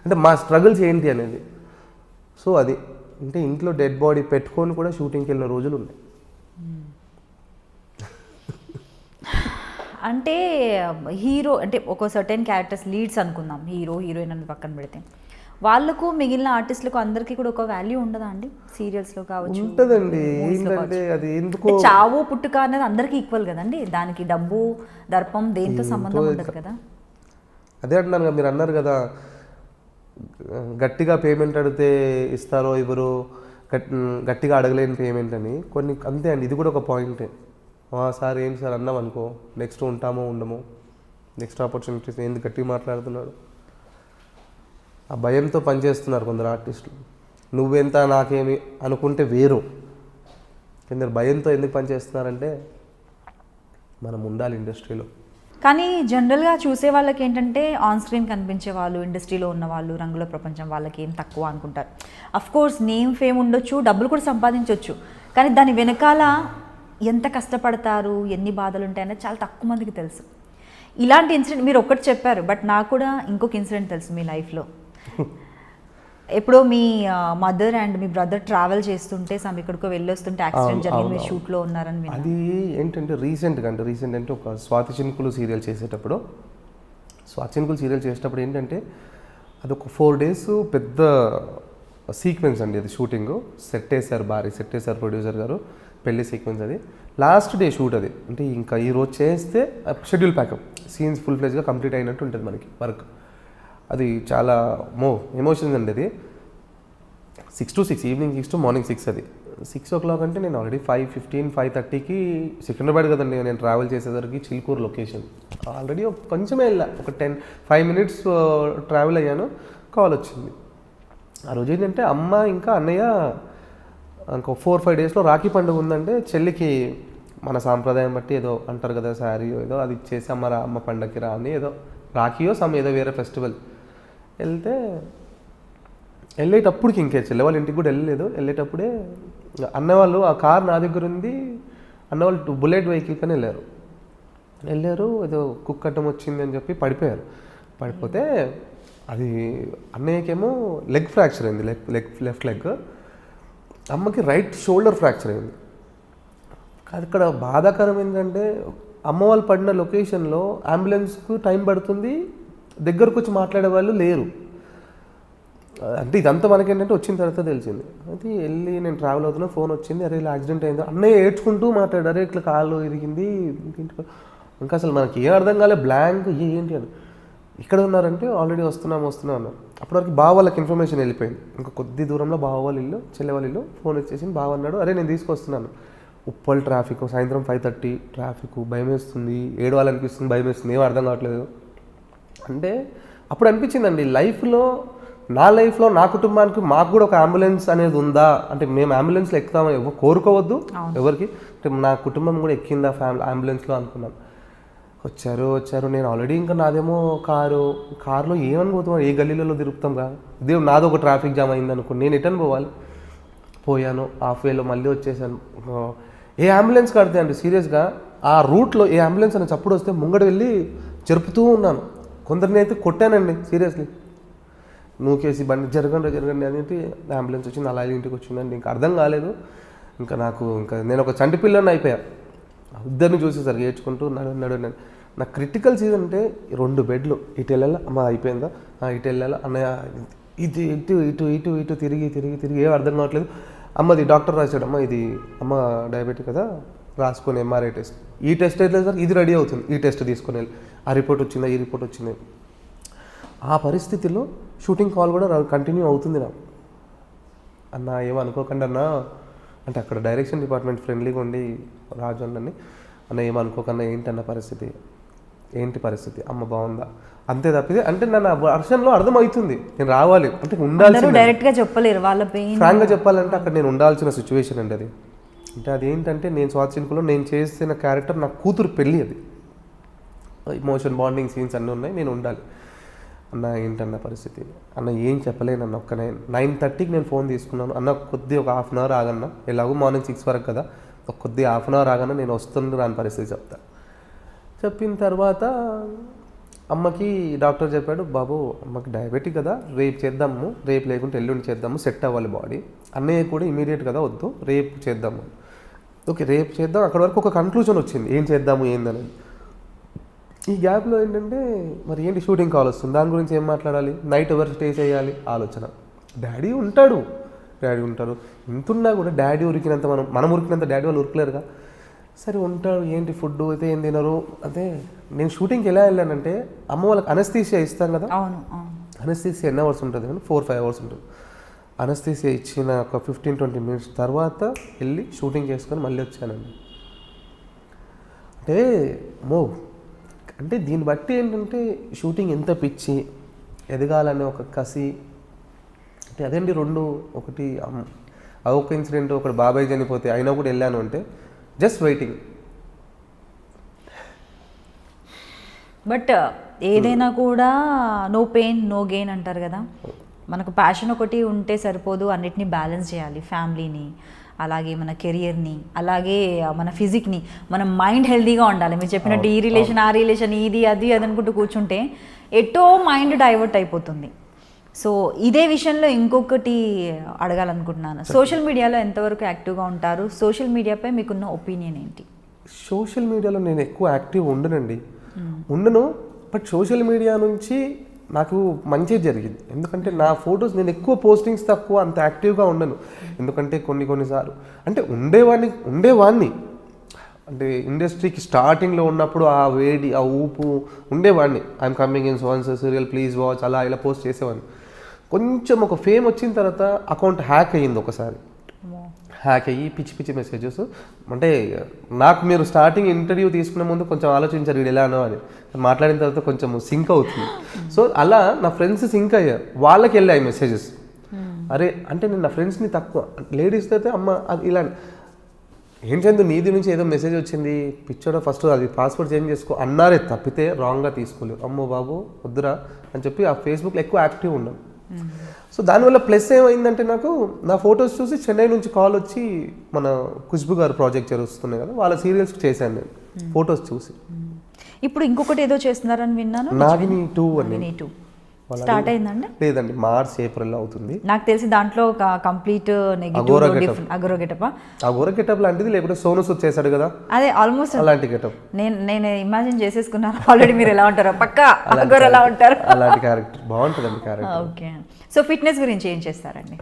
అంటే మా స్ట్రగుల్స్ ఏంటి అనేది. సో అది అంటే ఇంట్లో డెడ్ బాడీ పెట్టుకొని కూడా షూటింగ్కి వెళ్ళిన రోజులు ఉన్నాయి. అంటే హీరో అంటే ఒక సర్టెన్ క్యారెక్టర్స్ లీడ్స్ అనుకుందాం, హీరో హీరోయిన్ అని పక్కన పెడితే, వాళ్ళకు మిగిలిన ఆర్టిస్టులకు అందరికీ కూడా ఒక వాల్యూ ఉండదా అండి? సీరియల్స్లో కావచ్చు, ఉంటుందండి. ఏంటంటే అది ఎందుకు చావు పుట్టుక అనేది అందరికీ ఈక్వల్ కదండి, దానికి డబ్బు దర్పం దేంతో సంబంధం ఉండదు కదా. అదే అంటున్నాను కదా, మీరు అన్నారు కదా గట్టిగా పేమెంట్ అడిగితే ఇస్తారో ఇవ్వరు, గట్టిగా అడగలేని పేమెంట్ అని. కొన్ని అంతే అండి, ఇది కూడా ఒక పాయింటే. సార్ ఏంటి సార్ అన్నాం అనుకో, నెక్స్ట్ ఉంటామో ఉండమో, నెక్స్ట్ ఆపర్చునిటీస్ ఎందుకు గట్టిగా మాట్లాడుతున్నాడు, ఆ భయంతో పనిచేస్తున్నారు కొందరు ఆర్టిస్టులు. నువ్వెంత నాకేమి అనుకుంటే వేరు, కొందరు భయంతో ఎందుకు పనిచేస్తున్నారంటే మనం ఉండాలి ఇండస్ట్రీలో. కానీ జనరల్గా చూసే వాళ్ళకి ఏంటంటే ఆన్ స్క్రీన్ కనిపించే వాళ్ళు, ఇండస్ట్రీలో ఉన్న వాళ్ళు, రంగుల ప్రపంచం వాళ్ళకి ఏం తక్కువ అనుకుంటారు. అఫ్ కోర్స్ నేమ్ ఫేమ్ ఉండొచ్చు, డబ్బులు కూడా సంపాదించవచ్చు, కానీ దాని వెనకాల ఎంత కష్టపడతారు, ఎన్ని బాధలు ఉంటాయనేది చాలా తక్కువ మందికి తెలుసు. ఇలాంటి ఇన్సిడెంట్ మీరు ఒక్కటి చెప్పారు, బట్ నాకు కూడా ఇంకొక ఇన్సిడెంట్ తెలుసు మీ లైఫ్లో. ఎప్పుడో మీ మదర్ అండ్ మీ బ్రదర్ ట్రావెల్ చేస్తుంటే ఎక్కడికో వెళ్ళొస్తుంటే యాక్సిడెంట్ జరిగి మీరు షూట్లో ఉన్నారని విన్నాను. అది ఏంటంటే రీసెంట్ అంటే ఒక స్వాతి చినుకులు సీరియల్ చేసేటప్పుడు ఏంటంటే అది ఒక 4 days పెద్ద సీక్వెన్స్ అండి. అది షూటింగ్ సెట్ వేశారు, భారీ సెట్ వేశారు ప్రొడ్యూసర్ గారు, పెళ్లి సీక్వెన్స్. అది లాస్ట్ డే షూట్. అది అంటే ఇంకా ఈరోజు చేస్తే షెడ్యూల్ ప్యాకప్ సీన్స్ ఫుల్ ఫ్లెజ్గా కంప్లీట్ అయినట్టు ఉంటుంది మనకి వర్క్. అది చాలా ఎమోషన్స్ అండి. అది 6 to 6, ఈవినింగ్ 6 to మార్నింగ్ 6. అది 6 o'clock అంటే నేను ఆల్రెడీ 5:15, 5:30కి సికింద్రాబాద్ కదండి నేను ట్రావెల్ చేసేసరికి చిల్కూరు లొకేషన్. ఆల్రెడీ కొంచెమే వెళ్ళా, ఒక 5 minutes ట్రావెల్ అయ్యాను, కాల్ వచ్చింది. ఆ రోజు ఏంటంటే అమ్మ ఇంకా అన్నయ్య ఇంకో 4-5 daysలో రాఖీ పండుగ ఉందంటే చెల్లికి మన సాంప్రదాయం బట్టి ఏదో అంటారు కదా, శారీ ఏదో అది ఇచ్చేసి అమ్మ పండగకి రా అని, ఏదో రాఖీయో ఏదో వేరే ఫెస్టివల్ వెళ్ళేటప్పటికి ఇంకే చెల్లె వాళ్ళ ఇంటికి కూడా వెళ్ళేటప్పుడే అన్నవాళ్ళు ఆ కార్ నా దగ్గర ఉంది, అన్నవాళ్ళు బుల్లెట్ వెహికల్ కానీ వెళ్ళారు. ఏదో కుక్కటం వచ్చింది అని చెప్పి పడిపోతే అది అన్నయ్యకేమో లెగ్ ఫ్రాక్చర్ అయింది, లెఫ్ట్ లెగ్. అమ్మకి రైట్ షోల్డర్ ఫ్రాక్చర్ అయింది. అది ఇక్కడ బాధాకరం ఏంటంటే అమ్మ వాళ్ళు పడిన లొకేషన్లో అంబులెన్స్కు టైం పడుతుంది, దగ్గరకు వచ్చి మాట్లాడే వాళ్ళు లేరు. అంటే ఇదంతా మనకేంటంటే వచ్చిన తర్వాత తెలిసింది. అయితే వెళ్ళి నేను ట్రావెల్ అవుతున్నా, ఫోన్ వచ్చింది, అరే ఇలా యాక్సిడెంట్ అయిందో, అన్నయ్య ఏడ్చుకుంటూ మాట్లాడు, అరే ఇట్లా కాళ్ళు ఇరిగింది, ఇంకా అసలు మనకి ఏం అర్థం కాలే, బ్లాంక్ ఏంటి అని. ఇక్కడ ఉన్నారంటే ఆల్రెడీ వస్తున్నాం అన్నారు. అప్పటివరకు బావ వాళ్ళకి ఇన్ఫర్మేషన్ వెళ్ళిపోయింది. ఇంకా కొద్ది దూరంలో బావ వాళ్ళ ఇల్లు, చెల్లె వాళ్ళ ఇల్లు. ఫోన్ వచ్చేసి బావ అన్నాడు, అరే నేను తీసుకొస్తున్నాను. ఉప్పల్ ట్రాఫిక్, సాయంత్రం 5:30 ట్రాఫిక్, భయం వేస్తుంది, ఏడవాలనిపిస్తుంది, భయం వేస్తుంది, ఏం అర్థం కావట్లేదు. అంటే అప్పుడు అనిపించిందండి, నా లైఫ్లో నా కుటుంబానికి మాకు కూడా ఒక అంబులెన్స్ అనేది ఉందా, అంటే మేము అంబులెన్స్లో ఎక్కుతామని ఎవరు కోరుకోవద్దు ఎవరికి, అంటే నా కుటుంబం కూడా ఎక్కిందా అంబులెన్స్లో అనుకున్నాను. వచ్చారు. నేను ఆల్రెడీ ఇంకా నాదేమో కారులో ఏమనుకోతాం, ఏ గల్లీలలో తిరుగుతాం కదా, ఇదే నాదో ఒక ట్రాఫిక్ జామ్ అయింది అనుకో, నేను రిటర్న్ పోయాను, హాఫ్ వేలో మళ్ళీ వచ్చేసాను. ఏ అంబులెన్స్ కడితే అండి సీరియస్గా ఆ రూట్లో ఏ అంబులెన్స్ అని చప్పుడు వస్తే ముంగడ వెళ్ళి జరుపుతూ ఉన్నాను. కొందరిని అయితే కొట్టానండి సీరియస్లీ, నూకేసి బండి జరగండి అనేది. అంబులెన్స్ వచ్చింది, అలా ఇంటికి వచ్చిందండి. ఇంకా అర్థం కాలేదు. ఇంకా నేను ఒక చంటి పిల్లని అయిపోయా. ఇద్దరిని చూసేసరికి ఏడ్చుకుంటూ నడు. నాకు క్రిటికల్ సీజన్ అంటే 2 బెడ్లు, ఇటు వెళ్ళాలా అమ్మ అయిపోయిందా, ఇటు వెళ్ళాలా అన్నయ్య, ఇటు తిరిగి ఏం అర్థం కావట్లేదు. అమ్మది డాక్టర్ రాశాడు, ఇది అమ్మ డయాబెటిక్ కదా, రాసుకొని ఎంఆర్ఐ టెస్ట్, ఈ టెస్ట్ అయితే సార్ ఇది రెడీ అవుతుంది, ఈ టెస్ట్ తీసుకొని వెళ్ళి ఆ రిపోర్ట్ వచ్చిందా, ఈ రిపోర్ట్ వచ్చింది. ఆ పరిస్థితిలో షూటింగ్ కాల్ కూడా కంటిన్యూ అవుతుంది నాకు. అన్న ఏమనుకోకండి అన్న, అంటే అక్కడ డైరెక్షన్ డిపార్ట్మెంట్ ఫ్రెండ్లీగా ఉండి రాజు అన్న ఏమనుకోకన్నా, ఏంటి పరిస్థితి అమ్మ బాగుందా, అంతే తప్పితే. అంటే నన్ను వర్షంలో అర్థమవుతుంది నేను రావాలి, అంటే ఉండాల్సిన, డైరెక్ట్గా చెప్పలేరు వాళ్ళ పెయిన్. ఫ్రాంక్గా చెప్పాలంటే అక్కడ నేను ఉండాల్సిన సిచ్యువేషన్ అండి అది. అంటే అదేంటంటే నేను స్వాతికులో నేను చేసిన క్యారెక్టర్ నా కూతురు పెళ్ళి, అది ఇమోషన్ బాండింగ్ సీన్స్ అన్నీ ఉన్నాయి, నేను ఉండాలి. అన్న ఏంటన్న పరిస్థితి, అన్న ఏం చెప్పలేనన్న. 9:30కి నేను ఫోన్ తీసుకున్నాను, అన్న కొద్ది ఒక హాఫ్ అన్ అవర్ ఆగన్నా, ఎలాగో మార్నింగ్ 6 వరకు కదా, కొద్ది హాఫ్ అన్ అవర్ ఆగన్నా, నేను వస్తుంది రాని పరిస్థితి చెప్తా. చెప్పిన తర్వాత అమ్మకి డాక్టర్ చెప్పాడు, బాబు అమ్మకి డయాబెటిక్ కదా, రేపు చేద్దాము, రేపు లేకుంటే ఎల్లుండి చేద్దాము, సెట్ అవ్వాలి బాడీ. అన్నయ్య కూడా ఇమీడియట్ కదా వద్దు, రేపు చేద్దాము. ఓకే రేపు చేద్దాం. అక్కడ వరకు ఒక కన్క్లూజన్ వచ్చింది, ఏం చేద్దాము ఏందనేది. ఈ గ్యాప్లో ఏంటంటే మరి ఏంటి షూటింగ్ కాల్ వస్తుంది, దాని గురించి ఏం మాట్లాడాలి, నైట్ ఎవరు స్టే చేయాలి ఆలోచన. డాడీ ఉంటారు, ఇంతున్నా కూడా డాడీ ఉరికినంత మనం ఉరికినంత డాడీ వాళ్ళు ఉరకలేరుగా. సరే ఉంటాడు, ఏంటి ఫుడ్ అయితే ఏం తినరు. అంటే నేను షూటింగ్కి ఎలా వెళ్ళానంటే, అమ్మ వాళ్ళకి అనస్థీసియా ఇస్తాం కదా, అనస్థీసియా ఎన్ని అవర్స్ ఉంటుంది కానీ 4-5 అవర్స్ ఉంటుంది. అనస్థీసియా ఇచ్చిన ఒక 15-20 మినిట్స్ తర్వాత వెళ్ళి షూటింగ్ చేసుకొని మళ్ళీ వచ్చానండి. అంటే దీన్ని బట్టి ఏంటంటే షూటింగ్ ఎంత పిచ్చి, ఎదగాలనే ఒక కసి. అంటే అదేంటి 2 ఒకటి ఒక ఇన్సిడెంట్, ఒకటి బాబాయ్ చనిపోతే అయినా కూడా వెళ్ళాను అంటే జస్ట్ వెయిటింగ్. బట్ ఏదైనా కూడా నో పెయిన్ నో గెయిన్ అంటారు కదా, మనకు ప్యాషన్ ఒకటి ఉంటే సరిపోదు, అన్నిటినీ బ్యాలెన్స్ చేయాలి. ఫ్యామిలీని, అలాగే మన కెరియర్ని, అలాగే మన ఫిజిక్ని, మన మైండ్ హెల్తీగా ఉండాలి. మీరు చెప్పినట్టు ఈ రిలేషన్ ఆ రిలేషన్ ఇది అది అనుకుంటూ కూర్చుంటే ఎటో మైండ్ డైవర్ట్ అయిపోతుంది. సో ఇదే విషయంలో ఇంకొకటి అడగాలనుకుంటున్నాను, సోషల్ మీడియాలో ఎంతవరకు యాక్టివ్గా ఉంటారు, సోషల్ మీడియాపై మీకున్న ఒపీనియన్ ఏంటి? సోషల్ మీడియాలో నేను ఎక్కువ యాక్టివ్ ఉండను, బట్ సోషల్ మీడియా నుంచి నాకు మంచి జరిగింది. ఎందుకంటే నా ఫొటోస్ నేను ఎక్కువ పోస్టింగ్స్ తక్కువ, అంత యాక్టివ్గా ఉండను. ఎందుకంటే కొన్నిసార్లు అంటే ఉండేవాడిని అంటే ఇండస్ట్రీకి స్టార్టింగ్లో ఉన్నప్పుడు ఆ వేడి ఆ ఊపు ఉండేవాడిని. I'm coming in so serial please watch అలా ఇలా పోస్ట్ చేసేవాడిని. కొంచెం ఒక ఫేమ్ వచ్చిన తర్వాత అకౌంట్ హ్యాక్ అయ్యింది ఒకసారి. హ్యాక్ అయ్యి పిచ్చి మెసేజెస్. అంటే నాకు మీరు స్టార్టింగ్ ఇంటర్వ్యూ తీసుకునే ముందు కొంచెం ఆలోచించారు వీడు ఎలానో అని, మాట్లాడిన తర్వాత కొంచెం సింక్ అవుతుంది. సో అలా నా ఫ్రెండ్స్ సింక్ అయ్యారు, వాళ్ళకి వెళ్ళాయి మెసేజెస్. అరే అంటే నేను నా ఫ్రెండ్స్ని తక్కువ, లేడీస్ అయితే అమ్మ అది ఇలా ఏం చందు నీది నుంచి ఏదో మెసేజ్ వచ్చింది పిచ్చోడా ఫస్ట్ అది పాస్వర్డ్ చేంజ్ చేసుకో అన్నారే తప్పితే రాంగ్గా తీసుకోలేరు. అమ్మో బాబు వద్దురా అని చెప్పి ఆ ఫేస్బుక్లో ఎక్కువ యాక్టివ్ ఉన్నాను. సో దానివల్ల ప్లస్ ఏమైందంటే నాకు నా ఫొటోస్ చూసి చెన్నై నుంచి కాల్ వచ్చి మన ఖుష్బు గారు ప్రాజెక్ట్ జరుగుతున్నాయి కదా, వాళ్ళ సీరియల్స్కి చేశాను నేను ఫొటోస్ చూసి. ఇప్పుడు ఇంకొకటి ఏదో చేస్తున్నారని విన్నాను, నాగిని 2 అని. స్టార్ట్ అయిందండి? లేదండి, మార్చ్ ఏప్రిల్లో అవుతుంది. నాకు తెలిసి దాంట్లో ఒక complete Agora getup Agora getup లాంటిది, లేకపోతే సోను సూద్ చేశాడు కదా, అదే ఆల్మోస్ట్ అలాంటి గెటప్ నేను ఇమాజిన్ చేసేసుకున్నాను ఆల్రెడీ మీరు ఎలా ఉంటారో, పక్కా అగోరా ఎలా ఉంటారు. అలాంటి క్యారెక్టర్ బాగుంటుందండి క్యారెక్టర్. ఓకే. సో ఫిట్నెస్ గురించి ఏం చేస్తారండి?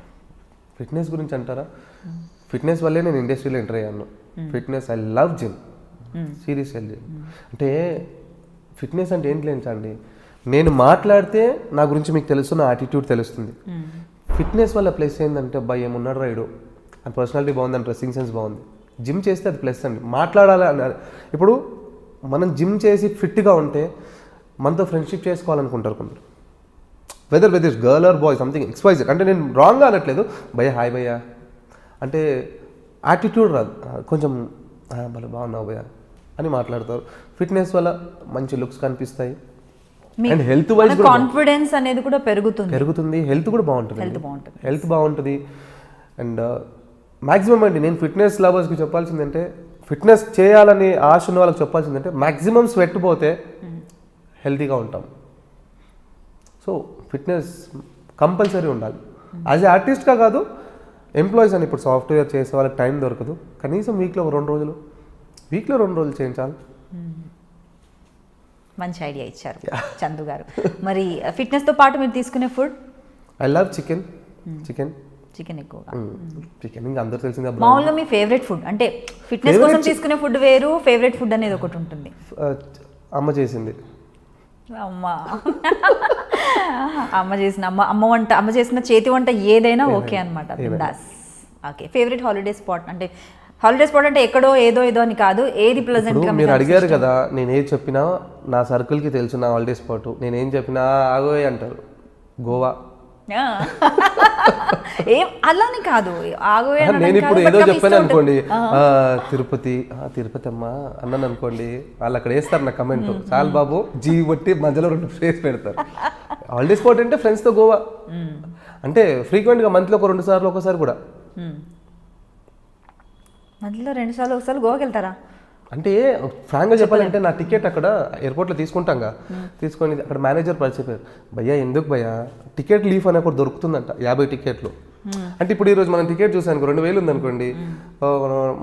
ఫిట్నెస్ గురించి అంటారా, ఫిట్నెస్ వల్లే నేను ఇండస్ట్రీలో ఎంటర్ అయ్యాను. Fitness, I love gym, serious gym. అంటే ఫిట్నెస్ అంటే ఏంటి లేంచండి, నేను మాట్లాడితే నా గురించి మీకు తెలుసు, నా యాటిట్యూడ్ తెలుస్తుంది. ఫిట్నెస్ వల్ల ప్లస్ ఏంటంటే అబ్బాయి ఏమున్నాడు రైడు, అండ్ పర్సనాలిటీ బాగుంది, అండ్ డ్రెస్సింగ్ సెన్స్ బాగుంది. జిమ్ చేస్తే అది ప్లస్ అండి. మాట్లాడాలి అన్నారు ఇప్పుడు, మనం జిమ్ చేసి ఫిట్గా ఉంటే మనతో ఫ్రెండ్షిప్ చేసుకోవాలనుకుంటారు కొందరు, whether girl or boy something XYZ. అంటే నేను రాంగ్గా అనట్లేదు, భయ్య హాయ్ భయ్య అంటే యాటిట్యూడ్ రాదు, కొంచెం భలే బాగున్నావు భయ్య అని మాట్లాడతారు. ఫిట్నెస్ వల్ల మంచి లుక్స్ కనిపిస్తాయి, అండ్ హెల్త్ వైజ్ కాన్ఫిడెన్స్ అనేది కూడా పెరుగుతుంది, హెల్త్ కూడా బాగుంటుంది, హెల్త్ బాగుంటుంది. అండ్ మ్యాక్సిమం అండి, నేను ఫిట్నెస్ లవర్స్కి చెప్పాల్సిందంటే, ఫిట్నెస్ చేయాలని ఆశ ఉన్న వాళ్ళకి చెప్పాల్సిందంటే, మ్యాక్సిమం స్వెట్ పోతే హెల్తీగా ఉంటాం. సో ఫిట్నెస్ కంపల్సరీ ఉండాలి. యాజ్ ఏ ఆర్టిస్ట్గా కాదు, ఎంప్లాయీస్ అని ఇప్పుడు సాఫ్ట్వేర్ చేసే వాళ్ళకి టైం దొరకదు, కనీసం వీక్లో 2 రోజులు చేయించాలి. మంచి ఐడియా ఇచ్చారు చందు గారు. మరి ఫిట్నెస్తో పాటు మీరు తీసుకునే ఫుడ్? ఐ లవ్ చికెన్ ఎక్కువగా. చికెన్ ఇంకా అందరూ తెలిసిందే. మామూలుగా మీ ఫేవరెట్ ఫుడ్ అంటే, ఫిట్నెస్ కోసం తీసుకునే ఫుడ్ వేరు, ఫేవరెట్ ఫుడ్ అనేది ఒకటి ఉంటుంది. అమ్మ చేసింది, అమ్మ చేసిన చేతి వంట ఏదైనా ఓకే అనమాట. Bindaas. Okay. Favourite holiday spot అంటే, ఎక్కడో ఏదో అని కాదు, ఏది ప్లెజెంట్ గా మీరు అడిగారు కదా, నేను ఏది చెప్పినా నా సర్కిల్కి తెలుసు నా హాలిడే స్పాట్. నేను ఏం చెప్పినా ఆగోయ్ అంటారు, గోవా. ఏం అలానే కాదు, ఆగోయ్. నేను ఇప్పుడు ఏదో చెప్పాను అనుకోండి, తిరుపతి అమ్మ అన్నాను అనుకోండి, వాళ్ళు అక్కడ వేస్తారు నా కమెంట్, చాలు బాబు జీ బట్టి మధ్యలో 2 ఫేస్ పెడతారు. హాలిడే స్పాట్ అంటే ఫ్రెండ్స్తో గోవా, అంటే ఫ్రీక్వెంట్గా మంత్లో 2 సార్లు, ఒకసారి కూడా. మధ్యలో 2 సార్లు ఒకసారి గోవాకి వెళ్తారా? అంటే ఫ్రాంక్గా చెప్పాలంటే, నా టికెట్ అక్కడ ఎయిర్పోర్ట్లో తీసుకుంటాంగా, తీసుకొని అక్కడ మేనేజర్ పరిచిపోయారు, భయ్యా ఎందుకు భయ్యా టికెట్ లీఫ్ అని ఒకటి దొరుకుతుందంట, 50 టికెట్లు. అంటే ఇప్పుడు ఈరోజు మనం టికెట్ చూసాను 2,000 ఉందనుకోండి,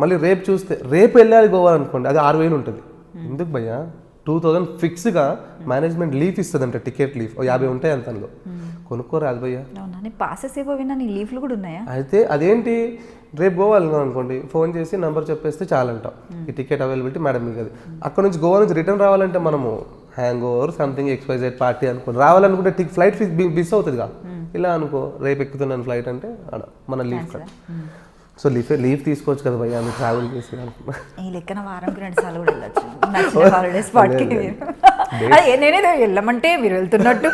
మళ్ళీ రేపు చూస్తే, రేపు వెళ్ళాలి గోవా అనుకోండి, అది 6,000 ఉంటుంది. ఎందుకు భయ్యా 2,000 ఫిక్స్గా మేనేజ్మెంట్ లీఫ్ ఇస్తుందంట, టికెట్ లీఫ్ 50 ఉంటాయి అంతలో, కొనుక్కోరాదు భయ్యా. పాసెస్ ఏవో విన్నా, నీ లీఫ్లు కూడా ఉన్నాయా? అయితే అదేంటి, రేపు గోవా వెళ్ళాం అనుకోండి, ఫోన్ చేసి నంబర్ చెప్పేస్తే చాలంట, ఈ టికెట్ అవైలబిలిటీ మేడం మీకు. అది అక్కడ నుంచి గోవా నుంచి రిటర్న్ రావాలంటే మనము hang over something XYZ party అనుకోండి, రావాలనుకుంటే ఫ్లైట్ మిస్ అవుతుందిగా. ఇలా అనుకో, రేపు ఎక్కుతున్నాను ఫ్లైట్ అంటే మన లీవ్ కదా, సో లీవ్ తీసుకోవచ్చు కదా భయ్యా మీరు ట్రావెల్ చేసి అనుకున్నా. ఈ లెక్కన వారంకి 2 సార్లు కూడా వెళ్ళొచ్చు హాలిడే స్పాట్కి. నేనేదో వెళ్ళమంటే మీరు వెళ్తున్నట్టు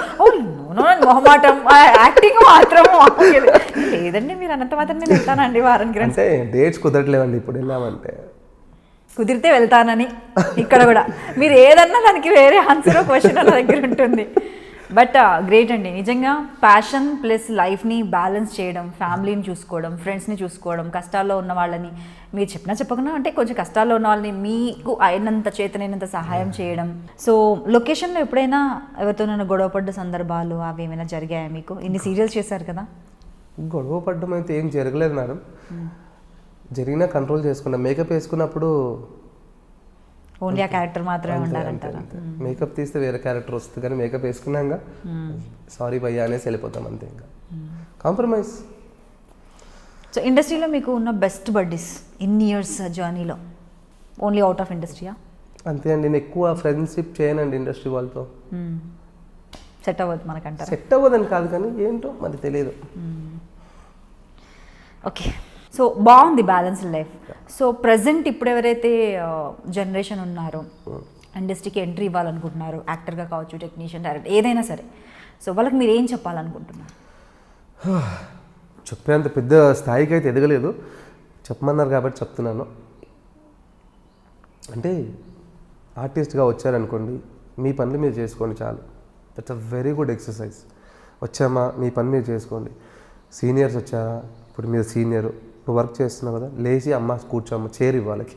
మొహమాటం, యాక్టింగ్ మాత్రం లేదండి, మీరు అన్నంత మాత్రం నేను వెళ్తానండి వారానికి 2. అంటే డేట్స్ కుదరట్లేవండి ఇప్పుడు, వెళ్ళామంటే కుదిరితే వెళ్తానని. ఇక్కడ కూడా మీరు ఏదన్నా దానికి వేరే ఆన్సర్, క్వశ్చన్ నా దగ్గర ఉంటుంది. బట్ గ్రేట్ అండి, నిజంగా ప్యాషన్ ప్లస్ లైఫ్ని బ్యాలెన్స్ చేయడం, ఫ్యామిలీని చూసుకోవడం, ఫ్రెండ్స్ని చూసుకోవడం, కష్టాల్లో ఉన్న వాళ్ళని మీరు చెప్పకుండా అంటే కొంచెం కష్టాల్లో ఉన్న వాళ్ళని మీకు అయినంత చేతనైనంత సహాయం చేయడం. సో లొకేషన్లో ఎప్పుడైనా ఎవరితోనైనా గొడవ పడ్డ సందర్భాలు అవి ఏమైనా జరిగాయా మీకు? ఇన్ని సీరియల్స్ చేశారు కదా. గొడవ పడ్డం అయితే ఏం జరగలేదు మేడం, జరిగినా కంట్రోల్ చేసుకున్నా. మేకప్ వేసుకున్నప్పుడు ఓన్లీ ఆ క్యారెక్టర్ మాత్రమే ఉండాలంటారా? మేకప్ తీస్తే వేరే క్యారెక్టర్ వస్తుంది, కానీ మేకప్ వేసుకున్నాక సారీ భయ్యా అనేసి వెళ్ళిపోతాం అంతే, ఇంకా కాంప్రమైజ్. సో ఇండస్ట్రీలో మీకు ఉన్న బెస్ట్ బడ్డీస్ ఇన్ని ఇయర్స్ జర్నీలో, ఓన్లీ అవుట్ ఆఫ్ ఇండస్ట్రీయా? అంతే అండి, నేను ఎక్కువ ఫ్రెండ్షిప్ చేయనండి ఇండస్ట్రీ వాళ్ళతో. సెట్ అవ్వదు మనకంటారా? సెట్ అవ్వదని కాదు, కానీ ఏంటో మరి తెలియదు. ఓకే. సో బాగుంది బ్యాలెన్స్డ్ లైఫ్. సో ప్రజెంట్ ఇప్పుడు ఎవరైతే జనరేషన్ ఉన్నారో, ఇండస్ట్రీకి ఎంట్రీ ఇవ్వాలనుకుంటున్నారు, యాక్టర్గా కావచ్చు, టెక్నీషియన్, డైరెక్టర్, ఏదైనా సరే, సో వాళ్ళకి మీరు ఏం చెప్పాలనుకుంటున్నారు? చెప్పేంత పెద్ద స్థాయికి అయితే ఎదగలేదు, చెప్పమన్నారు కాబట్టి చెప్తున్నాను. అంటే ఆర్టిస్ట్గా వచ్చారనుకోండి, మీ పనులు మీరు చేసుకోండి చాలు, that's a very good exercise. వచ్చామా మీ పని మీరు చేసుకోండి. సీనియర్స్ వచ్చారా, ఇప్పుడు మీరు సీనియరు, నువ్వు వర్క్ చేస్తున్నావు కదా, లేచి అమ్మ కూర్చోమ్మ, చైర్ ఇవ్వాలకి,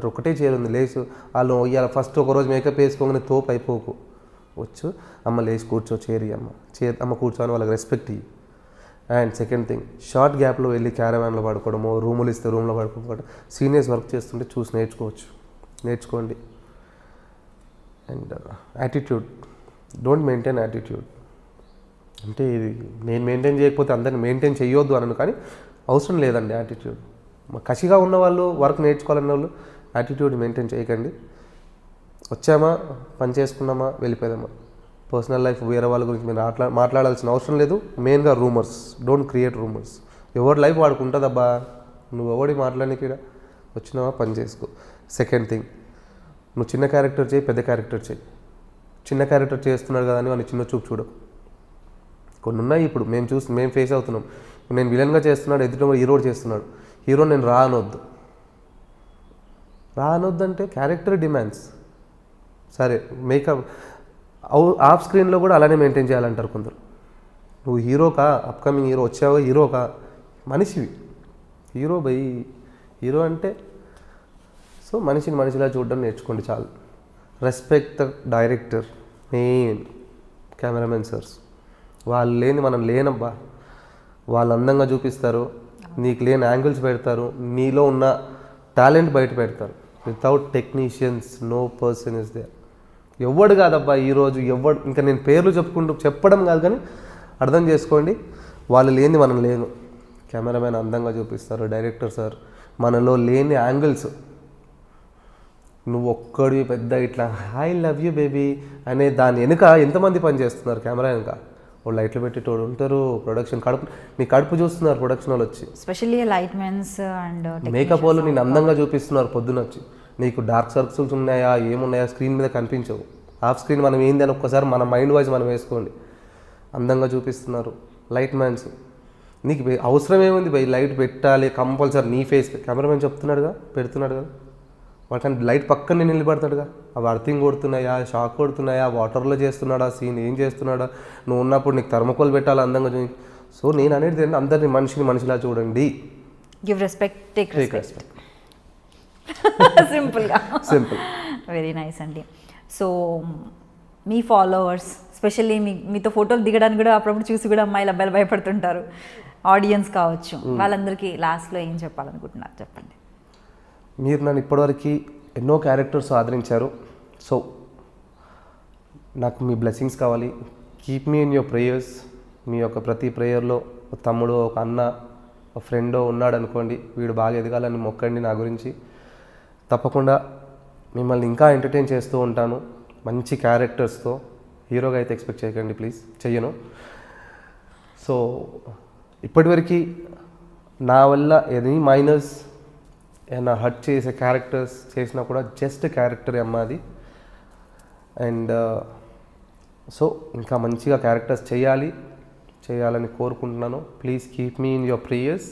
ఒకటే చైర్ ఉంది, లేచి వాళ్ళు ఇవాళ ఫస్ట్ ఒకరోజు మేకప్ వేసుకోగానే తోపు అయిపోకు, వచ్చు, అమ్మ లేచి కూర్చో, చేరి అమ్మ కూర్చొని వాళ్ళకి రెస్పెక్ట్ ఇయ్యి. అండ్ సెకండ్ థింగ్, షార్ట్ గ్యాప్లో వెళ్ళి క్యారవాన్లో పడుకోవడము, రూములు ఇస్తే రూమ్లో పడుకోవడం, సీనియర్స్ వర్క్ చేస్తుంటే చూసి నేర్చుకోండి. And attitude, don't maintain attitude. అంటే ఇది నేను మెయింటైన్ చేయకపోతే అందరిని మెయింటైన్ చేయొద్దు అనను, కానీ అవసరం లేదండి యాటిట్యూడ్. కసిగా ఉన్నవాళ్ళు, వర్క్ నేర్చుకోవాలన్న వాళ్ళు యాటిట్యూడ్ మెయింటైన్ చేయకండి. వచ్చామా, పని చేసుకున్నామా, వెళ్ళిపోయామా. పర్సనల్ లైఫ్ వేరే వాళ్ళ గురించి మీరు మాట్లాడాల్సిన అవసరం లేదు. మెయిన్గా రూమర్స్, డోంట్ క్రియేట్ రూమర్స్. ఎవరి లైఫ్ వాడికి ఉంటుందబ్బా, నువ్వు ఎవడి మాట్లాడడానికి వచ్చినావా, పని చేసుకో. సెకండ్ థింగ్, నువ్వు చిన్న క్యారెక్టర్ చేయి, పెద్ద క్యారెక్టర్ చేయి. చిన్న క్యారెక్టర్ చేస్తున్నాడు కదా అని వాడిని చిన్న చూపు చూడు. కొన్ని ఉన్నాయి ఇప్పుడు మేము ఫేస్ అవుతున్నాం. నేను విలన్గా చేస్తున్నాడు, ఎదుటి హీరో చేస్తున్నాడు, హీరో నేను రా అనొద్దు అంటే క్యారెక్టర్ డిమాండ్స్. సరే, మేకప్ ఆఫ్ స్క్రీన్లో కూడా అలానే మెయింటైన్ చేయాలంటారు కొందరు. నువ్వు హీరోకా, అప్కమింగ్ హీరో వచ్చావో, హీరోకా, మనిషివి. హీరో అంటే సో మనిషిని మనిషిలా చూడడం నేర్చుకోండి చాలు. Respect the director, main cameraman sirs. వాళ్ళు లేని మనం లేనబ్బా. వాళ్ళు అందంగా చూపిస్తారు, నీకు లేని యాంగిల్స్ పెడతారు, నీలో ఉన్న టాలెంట్ బయట పెడతారు. Without technicians no person is there. ఎవడు కాదబ్బా ఈరోజు, ఇంకా నేను పేర్లు చెప్పడం కాదు, కానీ అర్థం చేసుకోండి, వాళ్ళు లేని మనం లేను. కెమెరామెన్ అందంగా చూపిస్తారు, డైరెక్టర్ సార్ మనలో లేని యాంగిల్స్. నువ్వు ఒక్కడివి పెద్ద ఇట్లా ఐ లవ్ యూ బేబీ అనే దాని వెనుక ఎంతమంది పని చేస్తున్నారు, కెమెరా వెనుక. వాళ్ళు లైట్లు పెట్టేటోడు ఉంటారు, ప్రొడక్షన్ నీ కడుపు చూస్తున్నారు ప్రొడక్షన్ వాళ్ళు వచ్చి, specially light mens and makeup వాళ్ళు నేను అందంగా చూపిస్తున్నారు పొద్దున వచ్చి. నీకు డార్క్ సర్కిల్స్ ఉన్నాయా, ఏమున్నాయా స్క్రీన్ మీద కనిపించవు. ఆఫ్ స్క్రీన్ మనం ఏంది అని ఒక్కసారి మన మైండ్ వైజ్ మనం వేసుకోండి. అందంగా చూపిస్తున్నారు లైట్ మ్యాన్స్. నీకు అవసరం ఏముంది బై, లైట్ పెట్టాలి కంపల్సరీ నీ ఫేస్. కెమెరామెన్ చెప్తున్నాడుగా, పెడుతున్నాడు కదా, వాటిని లైట్ పక్కన నేను నిలబడతాడుగా. అవి అర్థింగ్ కొడుతున్నాయా, షాక్ కొడుతున్నాయా, వాటర్లో చేస్తున్నాడా సీన్, ఏం చేస్తున్నాడా, నువ్వు ఉన్నప్పుడు నీకు థర్మకోల్ పెట్టాలి అందంగా చూసి. సో నేను అనేది ఏంటంటే అందరినీ మనిషిలా చూడండి. Give respect, take respect. Simple very nice అండి. సో మీ ఫాలోవర్స్ స్పెషల్లీ మీతో ఫోటోలు దిగడానికి కూడా అప్పుడప్పుడు చూసి కూడా అమ్మాయిలు అబ్బాయిలు భయపడుతుంటారు, ఆడియన్స్ కావచ్చు, వాళ్ళందరికీ లాస్ట్లో ఏం చెప్పాలనుకుంటున్నారు చెప్పండి. మీరు నన్ను ఇప్పటివరకు ఎన్నో క్యారెక్టర్స్ ఆదరించారు. సో నాకు మీ బ్లెస్సింగ్స్ కావాలి. Keep me in your prayers. మీ యొక్క ప్రతి ప్రేయర్లో ఒక తమ్ముడు, ఒక అన్న, ఒక ఫ్రెండో ఉన్నాడు అనుకోండి, వీడు బాగా ఎదగాలని మొక్కండి నా గురించి. తప్పకుండా మిమ్మల్ని ఇంకా ఎంటర్టైన్ చేస్తూ ఉంటాను మంచి క్యారెక్టర్స్తో. హీరోగా అయితే ఎక్స్పెక్ట్ చేయకండి ప్లీజ్, చెయ్యను. సో ఇప్పటివరకు నా వల్ల ఎనీ మైనస్ ఏమైనా హర్ట్ చేసే క్యారెక్టర్స్ చేసినా కూడా జస్ట్ క్యారెక్టరే అమ్మ అది. అండ్ సో ఇంకా మంచిగా క్యారెక్టర్స్ చేయాలని కోరుకుంటున్నాను. Please keep me in your prayers.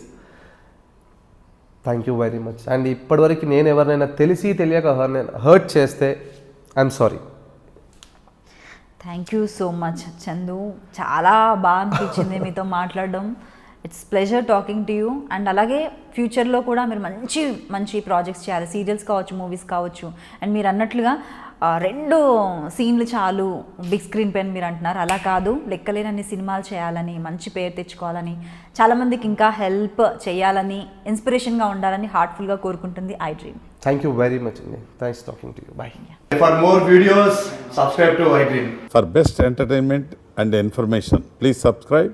Thank you very much. And ఇప్పటివరకు నేను ఎవరినైనా తెలియక హర్ట్ చేస్తే I'm sorry. Thank you so much Chandu, చాలా బాగా అనిపించింది మీతో మాట్లాడడం. It's pleasure talking to you. And అలాగే ఫ్యూచర్లో కూడా మీరు మంచి మంచి ప్రాజెక్ట్స్ చేయాలి, సీరియల్స్ కావచ్చు, మూవీస్ కావచ్చు. అండ్ మీరు అన్నట్లుగా 2 సీన్లు చాలు బిగ్ స్క్రీన్ పైన మీరు అంటున్నారు, అలా కాదు, లెక్కలేనన్ని సినిమాలు చేయాలని, మంచి పేరు తెచ్చుకోవాలని, చాలామందికి ఇంకా హెల్ప్ చేయాలని, ఇన్స్పిరేషన్గా ఉండాలని హార్ట్ఫుల్గా కోరుకుంటుంది I dream. Thank you very much అండి. Thanks talking to you. Bye. For more videos, subscribe to iDream. For best entertainment and information, please subscribe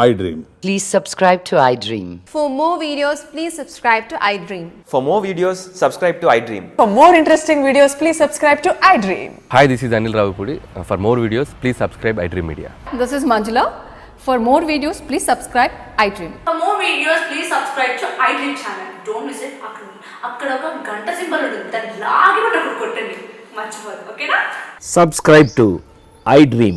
iDream. Please subscribe to iDream. For more videos, please subscribe to iDream. For more videos, subscribe to iDream. For more interesting videos, please subscribe to iDream. Hi, this is Anil Ravipudi. For more videos, please subscribe iDream Media. This is Manjula. For more videos, please subscribe iDream. For more videos, please subscribe to iDream channel. Don't miss it. అక్కడ ఒక గంట సింబల్ ఉంటుంది, దాన్ని లాగి కొట్టండి, మర్చిపోదు. ఓకేనా? Subscribe to iDream.